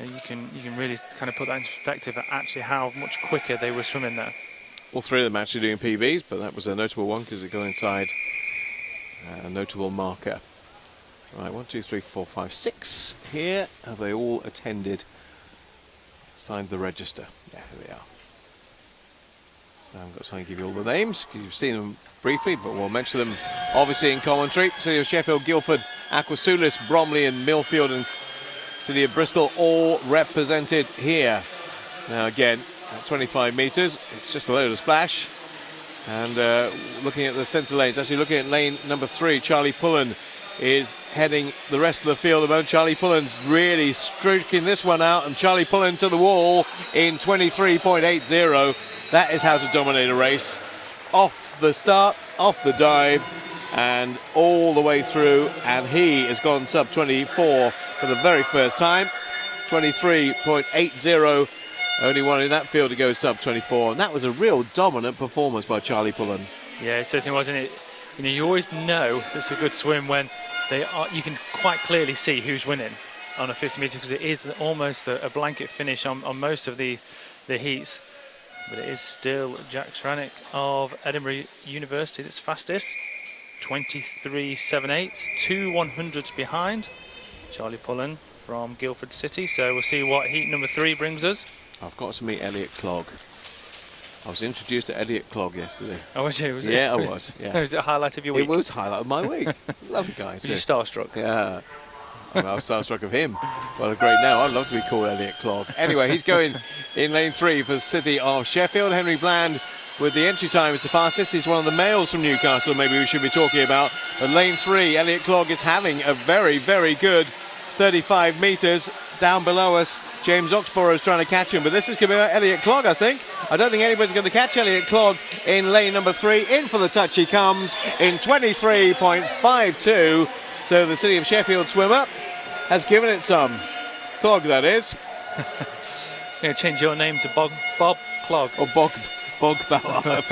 you can really kind of put that into perspective at actually how much quicker they were swimming there. All 3 of them actually doing PBs, but that was a notable one because it got inside a notable marker. Right, 1, 2, 3, 4, 5, 6 here. Have they all attended? Signed the register. Yeah, here they are. So I've got time to give you all the names because you've seen them briefly, but we'll mention them obviously in commentary. City of Sheffield, Guildford, Aquasulis, Bromley and Millfield, and City of Bristol all represented here. Now again, at 25 metres, it's just a load of splash. And looking at the centre lanes, actually looking at lane number 3, Charlie Pullen is heading the rest of the field at the moment. Charlie Pullen's really stroking this one out, and Charlie Pullen to the wall in 23.80. That is how to dominate a race. Off the start, off the dive, and all the way through, and he has gone sub 24 for the very first time. 23.80. Only one in that field to go sub 24, and that was a real dominant performance by Charlie Pullen. Yeah, it certainly wasn't it. You know, you always know it's a good swim when you can quite clearly see who's winning on a 50 metres, because it is almost a blanket finish on most of the heats. But it is still Jack Stranick of Edinburgh University that's fastest. 23.78, 2 100s behind Charlie Pullen from Guildford City. So we'll see what heat number 3 brings us. I've got to meet Elliot Clogg. I was introduced to Elliot Clogg yesterday. Oh, was you? Yeah, I was. Yeah. Was it a highlight of your week? It was a highlight of my week. Lovely guy too. Were you starstruck? Yeah. I was starstruck of him. What a great name. I'd love to be called Elliot Clogg. Anyway, he's going in lane 3 for the City of Sheffield. Henry Bland with the entry time is the fastest. He's one of the males from Newcastle maybe we should be talking about. But lane 3, Elliot Clogg is having a very, very good 35 metres. Down below us, James Oxborough is trying to catch him, but this is going to be Elliot Clogg, I think. I don't think anybody's going to catch Elliot Clogg in lane number 3. In for the touch he comes in 23.52. So the City of Sheffield swimmer has given it some. Clogg, that is. You're going to change your name to Bob Clogg. Or Bog Ballard.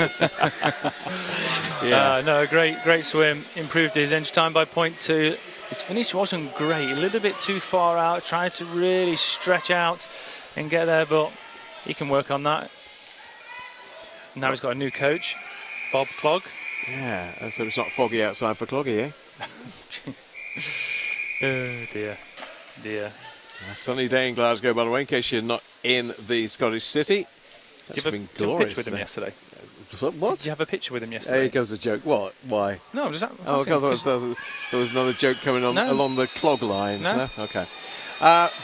Yeah. No, great swim. Improved his entry time by 0.2. His finish wasn't great, a little bit too far out, trying to really stretch out and get there, but he can work on that. Now he's got a new coach, Bob Clogg. Yeah, so it's not foggy outside for Cloggy, eh? Oh dear. A sunny day in Glasgow, by the way, in case you're not in the Scottish city. Did you have a picture with him yesterday? What? Did you have a picture with him yesterday? Here goes a joke. What? Why? No, was that? Oh, God, there was another joke coming on along the clog line. No. Okay.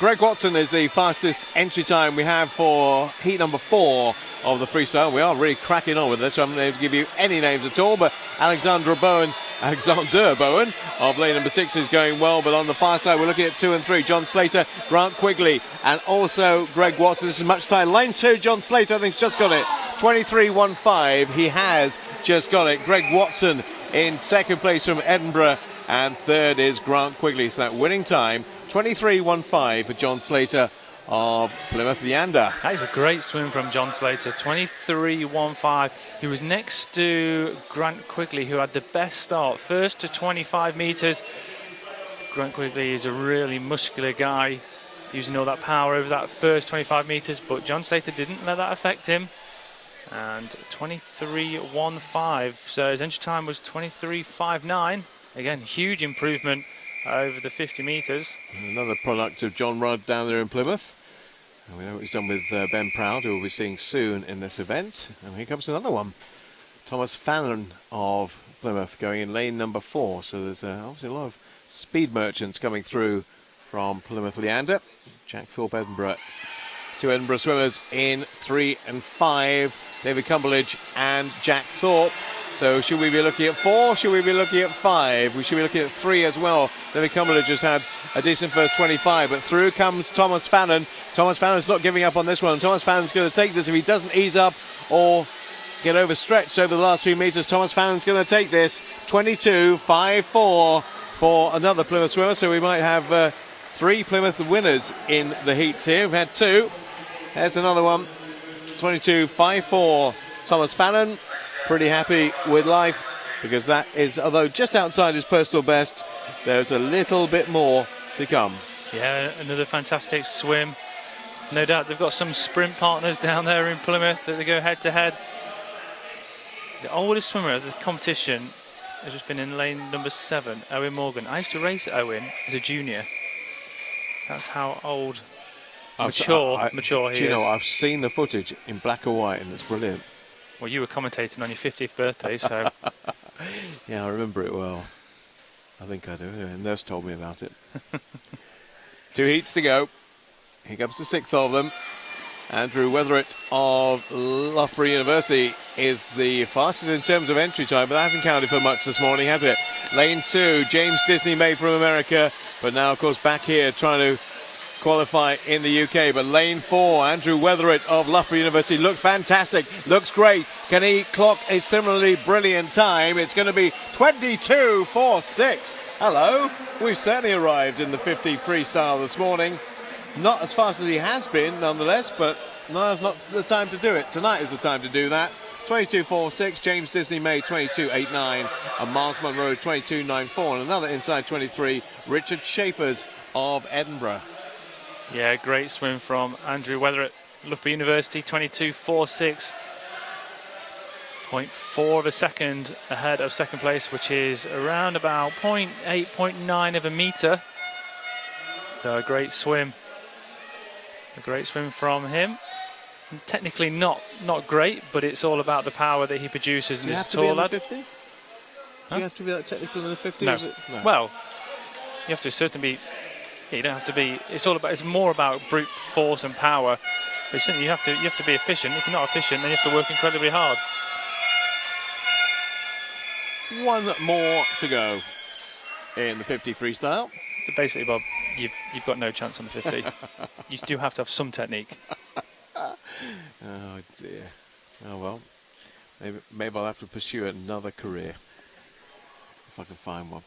Greg Watson is the fastest entry time we have for heat number 4 of the freestyle. We are really cracking on with this, so I'm not able to give you any names at all, but Alexander Bowen of lane number 6 is going well, but on the far side we're looking at 2 and 3. John Slater, Grant Quigley, and also Greg Watson. This is much tighter. Line 2, John Slater, I think, just got it. 23.15. He has just got it. Greg Watson in second place from Edinburgh, and third is Grant Quigley. So that winning time, 23.15 for John Slater of Plymouth Leander. That is a great swim from John Slater, 23.15. He was next to Grant Quigley, who had the best start, first to 25 metres. Grant Quigley is a really muscular guy, using all that power over that first 25 metres, but John Slater didn't let that affect him. And 23.15, so his entry time was 23.59. Again, huge improvement over the 50 metres. Another product of John Rudd down there in Plymouth. And we know what he's done with Ben Proud, who we'll be seeing soon in this event. And here comes another one. Thomas Fannon of Plymouth going in lane number 4. So there's obviously a lot of speed merchants coming through from Plymouth Leander. Jack Thorpe, Edinburgh. 2 Edinburgh swimmers in 3 and 5. David Cumberledge and Jack Thorpe. So should we be looking at 4? Should we be looking at 5? We should be looking at 3 as well. David Cumberledge has had a decent first 25, but through comes Thomas Fannon. Thomas Fannon's not giving up on this one. Thomas Fannon's going to take this if he doesn't ease up or get overstretched over the last few metres. Thomas Fannon's going to take this. 22.54 for another Plymouth swimmer. So we might have 3 Plymouth winners in the heats here. We've had 2. There's another one. 22.54 Thomas Fannon. Pretty happy with life, because that is, although just outside his personal best, there's a little bit more to come. Yeah, another fantastic swim. No doubt they've got some sprint partners down there in Plymouth that they go head to head. The oldest swimmer of the competition has just been in lane number 7, Owen Morgan. I used to race Owen as a junior. That's how old, mature he is. Do you know, I've seen the footage in black and white, and it's brilliant. Well, you were commentating on your 50th birthday, so... Yeah, I remember it well. I think I do. A nurse told me about it. 2 heats to go. Here comes the 6th of them. Andrew Weatheritt of Loughborough University is the fastest in terms of entry time, but that hasn't counted for much this morning, has it? Lane 2, James Disney May from America, but now, of course, back here trying to qualify in the UK. But lane 4, Andrew Weatheritt of Loughborough University looks fantastic, looks great. Can he clock a similarly brilliant time? It's going to be 22.46. Hello, we've certainly arrived in the 50 freestyle this morning. Not as fast as he has been, nonetheless, but now's not the time to do it. Tonight is the time to do that. 22.46, James Disney May 22.89, and Miles Monroe 22.94, and another inside 23, Richard Schaefer's of Edinburgh. Yeah, great swim from Andrew Weatheritt, Loughborough University, 22.46. 0.4 of a second ahead of second place, which is around about 0.8, 0.9 of a metre. So a great swim. A great swim from him. Technically not great, but it's all about the power that he produces. Do you and have his to be tall in the lad. 50? Do you have to be that technical in the 50? No. Is it? No. Well, you have to certainly be. You don't have to be. It's more about brute force and power. But you have to be efficient. If you're not efficient, then you have to work incredibly hard. One more to go in the 50 freestyle. But basically, Bob, you've got no chance on the 50. You do have to have some technique. Oh dear. Oh well. Maybe I'll have to pursue another career if I can find one.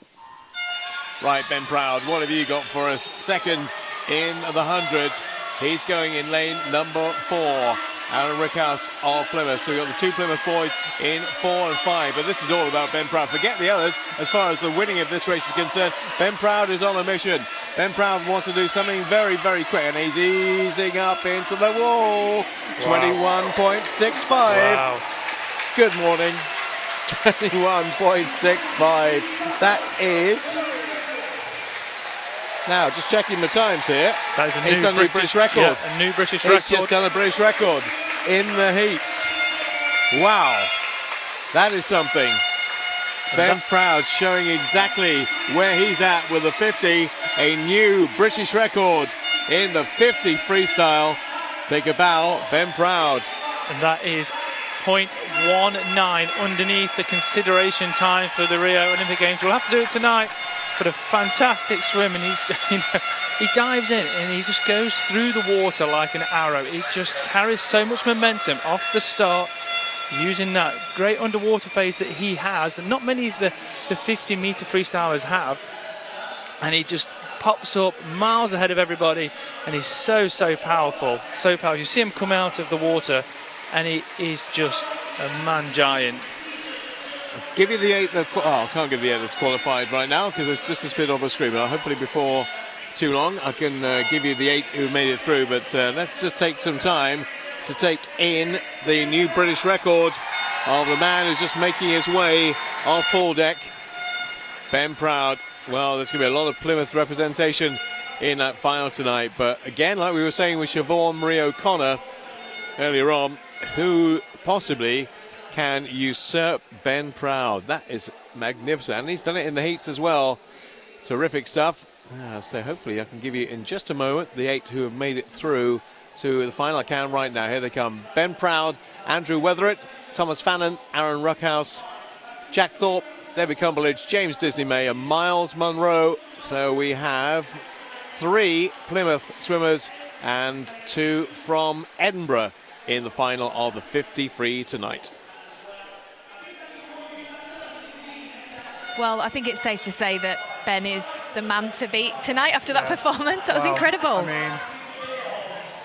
Right, Ben Proud, what have you got for us? Second in the 100. He's going in lane number 4. Aaron Rickhouse of Plymouth. So we've got the two Plymouth boys in 4 and 5. But this is all about Ben Proud. Forget the others as far as the winning of this race is concerned. Ben Proud is on a mission. Ben Proud wants to do something very, very quick. And he's easing up into the wall. Wow. 21.65. Wow. Good morning. 21.65. That is... Now, just checking the times here. That is a He's done a British record. Yeah, a new British record. He's just done a British record in the heats. Wow, that is something. Ben Proud showing exactly where he's at with the 50. A new British record in the 50 freestyle. Take a bow, Ben Proud. And that is 0.19 underneath the consideration time for the Rio Olympic Games. We'll have to do it tonight. But a fantastic swim, and he dives in and he just goes through the water like an arrow. He just carries so much momentum off the start, using that great underwater phase that he has, and not many of the 50-metre freestylers have. And he just pops up miles ahead of everybody, and he's so powerful, so powerful. You see him come out of the water, and he is just a man giant. Give you the 8 that... I can't give the 8 that's qualified right now because it's just a spit off the screen. But hopefully before too long I can give you the 8 who made it through. But let's just take some time to take in the new British record of the man who's just making his way off pool deck. Ben Proud. Well, there's going to be a lot of Plymouth representation in that final tonight. But again, like we were saying with Siobhan Marie O'Connor earlier on, who possibly can usurp Ben Proud. That is magnificent, and he's done it in the heats as well. Terrific stuff. So hopefully I can give you in just a moment the 8 who have made it through to the final count right now. Here they come. Ben Proud, Andrew Weatheritt, Thomas Fannin, Aaron Ruckhouse, Jack Thorpe, David Cumberledge, James Disney May and Miles Monroe. So we have 3 Plymouth swimmers and 2 from Edinburgh in the final of the 50 free tonight. Well, I think it's safe to say that Ben is the man to beat tonight after that performance. That was incredible. I mean,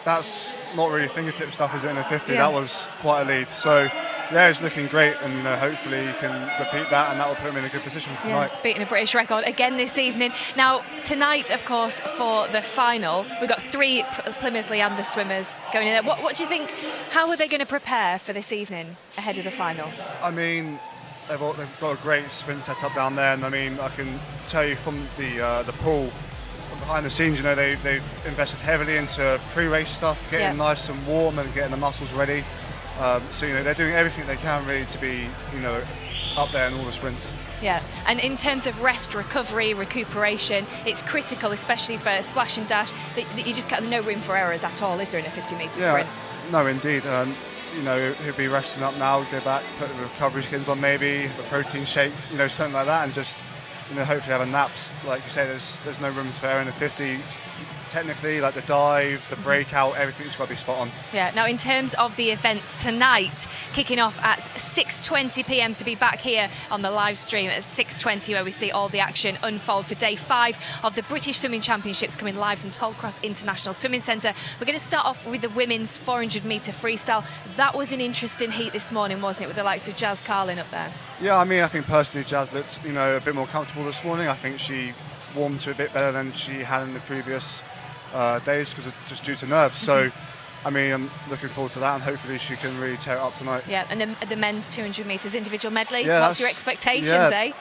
that's not really fingertip stuff, is it, in a 50? Yeah. That was quite a lead. So, yeah, it's looking great, and hopefully he can repeat that, and that will put him in a good position for tonight. Yeah, beating a British record again this evening. Now, tonight, of course, for the final, we've got 3 Plymouth Leander swimmers going in there. What do you think, how are they going to prepare for this evening ahead of the final? I mean, they've got a great sprint set up down there, and I mean, I can tell you from the pool, from behind the scenes, they've invested heavily into pre-race stuff, getting nice and warm and getting the muscles ready. So they're doing everything they can really to be up there in all the sprints. Yeah, and in terms of rest, recovery, recuperation, it's critical, especially for splash and dash, that you just got no room for errors at all, is there, in a 50-metre sprint? No, indeed. You know, he'll be resting up now, go back, put the recovery skins on maybe, the protein shake, you know, something like that, and just, you know, hopefully have a nap. Like you say, there's no room for error in the 50. Technically, like the dive, the breakout, everything's got to be spot on. Yeah, now in terms of the events tonight, kicking off at 6:20 p.m, to be back here on the live stream at 6:20, where we see all the action unfold for day 5 of the British Swimming Championships, coming live from Tollcross International Swimming Centre. We're going to start off with the women's 400 metre freestyle. That was an interesting heat this morning, wasn't it, with the likes of Jazz Carlin up there? Yeah, I mean, I think personally Jazz looked, you know, a bit more comfortable this morning. I think she warmed to a bit better than she had in the previous days, because just due to nerves. So, I mean, I'm looking forward to that, and hopefully she can really tear it up tonight. Yeah, and the men's 200 metres individual medley. Yeah, what's your expectations, eh?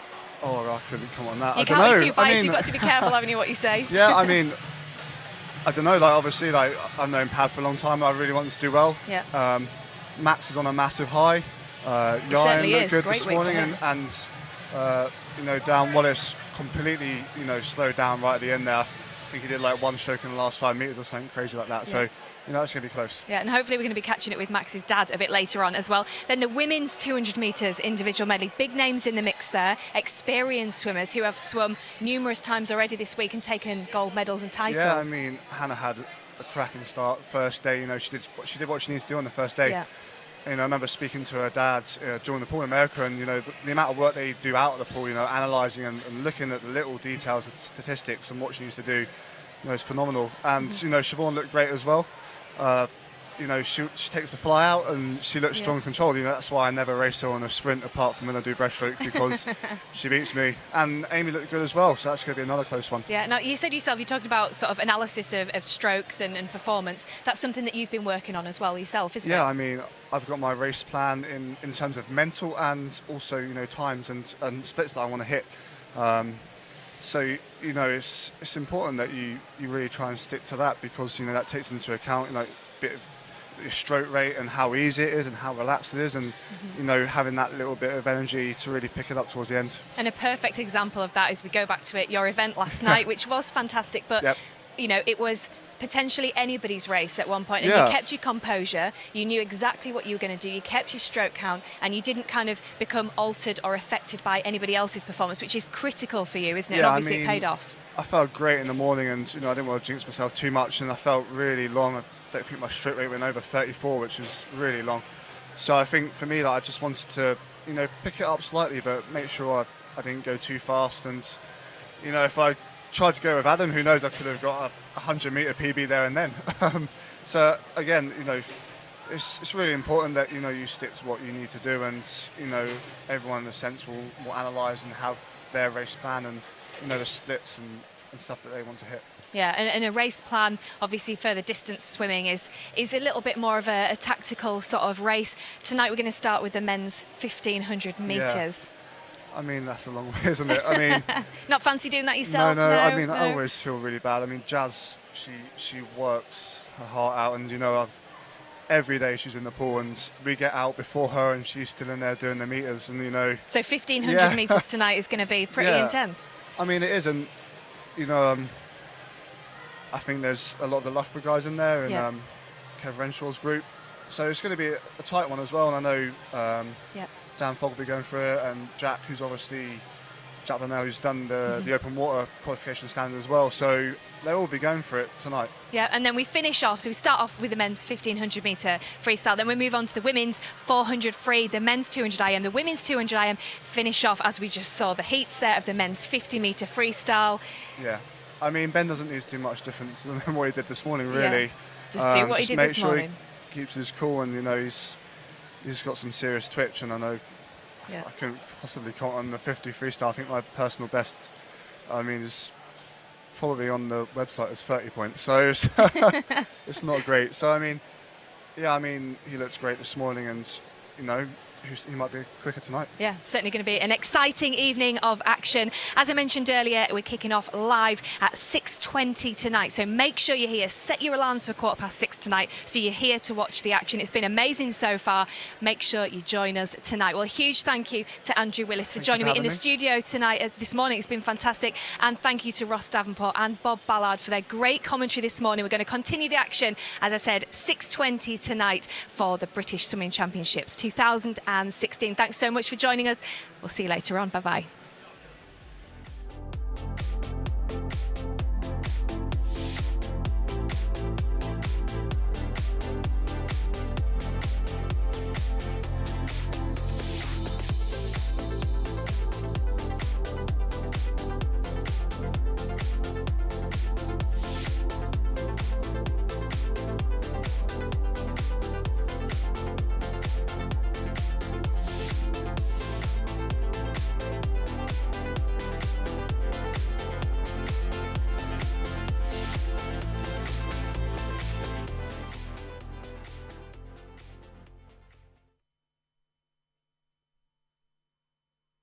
Oh, I couldn't come on that. You I can't don't know. be too biased. I mean, You've got to be careful, haven't you, what you say? Yeah, I mean, I don't know. Like, obviously, like I've known Pad for a long time. I really want to do well. Yeah. Max is on a massive high. certainly Ryan is. looked good Great this week for morning, him. and you know, Dan Wallace completely, you know, slowed down right at the end there. I think he did like one stroke in the last 5 meters or something crazy like that. So, you know, that's going to be close. Yeah, and hopefully we're going to be catching it with Max's dad a bit later on as well. Then the women's 200 metres individual medley. Big names in the mix there. Experienced swimmers who have swum numerous times already this week and taken gold medals and titles. Yeah, I mean, Hannah had a cracking start first day. You know, she did what she needs to do on the first day. Yeah. You know, I remember speaking to her dad during the pool in America, and you know the amount of work they do out of the pool. You know, analysing and looking at the little details and statistics and what she needs to do. You know, it's phenomenal. And you know, Siobhan looked great as well. You know, she takes the fly out and she looks strong and controlled. You know, that's why I never race her on a sprint apart from when I do breaststroke, because she beats me. And Amy looked good as well, so that's going to be another close one. Yeah, now you said yourself, you talked about sort of analysis of strokes and performance. That's something that you've been working on as well yourself, isn't it? Yeah, I mean, I've got my race plan in terms of mental and also, you know, times and splits that I want to hit. So, you know, it's important that you really try and stick to that, because, you know, that takes into account, you know, a bit of your stroke rate and how easy it is and how relaxed it is, and you know, having that little bit of energy to really pick it up towards the end. And a perfect example of that is, we go back to it, your event last night, which was fantastic, but you know, it was potentially anybody's race at one point, and you kept your composure, you knew exactly what you were going to do, you kept your stroke count, and you didn't kind of become altered or affected by anybody else's performance, which is critical for you, isn't it? And obviously it paid off. I felt great in the morning, and you know, I didn't want to jinx myself too much, and I felt really long. I don't think my stroke rate went over 34, which was really long. So I think for me, like, I just wanted to, you know, pick it up slightly, but make sure I didn't go too fast. And you know, if I tried to go with Adam, who knows, I could have got a 100-meter PB there and then. So again, you know, it's really important that, you know, you stick to what you need to do, and you know, everyone in a sense will analyse and have their race plan, and you know, the splits and stuff that they want to hit. Yeah, and a race plan, obviously, for the distance swimming is a little bit more of a tactical sort of race. Tonight we're going to start with the men's 1,500 metres. I mean, that's a long way, isn't it? I mean, not fancy doing that yourself? No. I mean, I always feel really bad. I mean, Jazz, she works her heart out, and you know, every day she's in the pool, and we get out before her, and she's still in there doing the meters, and you know. So 1,500 metres tonight is going to be pretty intense. I mean, it is, and you know, I think there's a lot of the Loughborough guys in there, and Kev Renshaw's group, so it's going to be a tight one as well. And I know Dan Fogg will be going for it, and Jack, who's obviously Jack Burnell, who's done the open water qualification standard as well. So they'll all be going for it tonight. Yeah, and then we finish off. So we start off with the men's 1,500 metre freestyle. Then we move on to the women's 400 free, the men's 200 IM, the women's 200 IM. Finish off, as we just saw, the heats there of the men's 50 metre freestyle. Yeah, I mean, Ben doesn't need to do much difference than what he did this morning, really. Yeah. Just do what he did this morning. Make sure he keeps his cool, and you know, he's got some serious twitch, and I know I couldn't possibly count on the 50 freestyle. I think my personal best, I mean, is probably on the website as 30 points, so it's not great. So I mean, yeah, I mean, he looks great this morning, and you know, he might be quicker tonight. Yeah, certainly going to be an exciting evening of action. As I mentioned earlier, we're kicking off live at 6:20 tonight. So make sure you're here. Set your alarms for 6:15 tonight so you're here to watch the action. It's been amazing so far. Make sure you join us tonight. Well, a huge thank you to Andrew Willis for joining me in the studio tonight this morning. It's been fantastic. And thank you to Ross Davenport and Bob Ballard for their great commentary this morning. We're going to continue the action, as I said, 6:20 tonight for the British Swimming Championships 2016. Thanks so much for joining us. We'll see you later on. Bye-bye.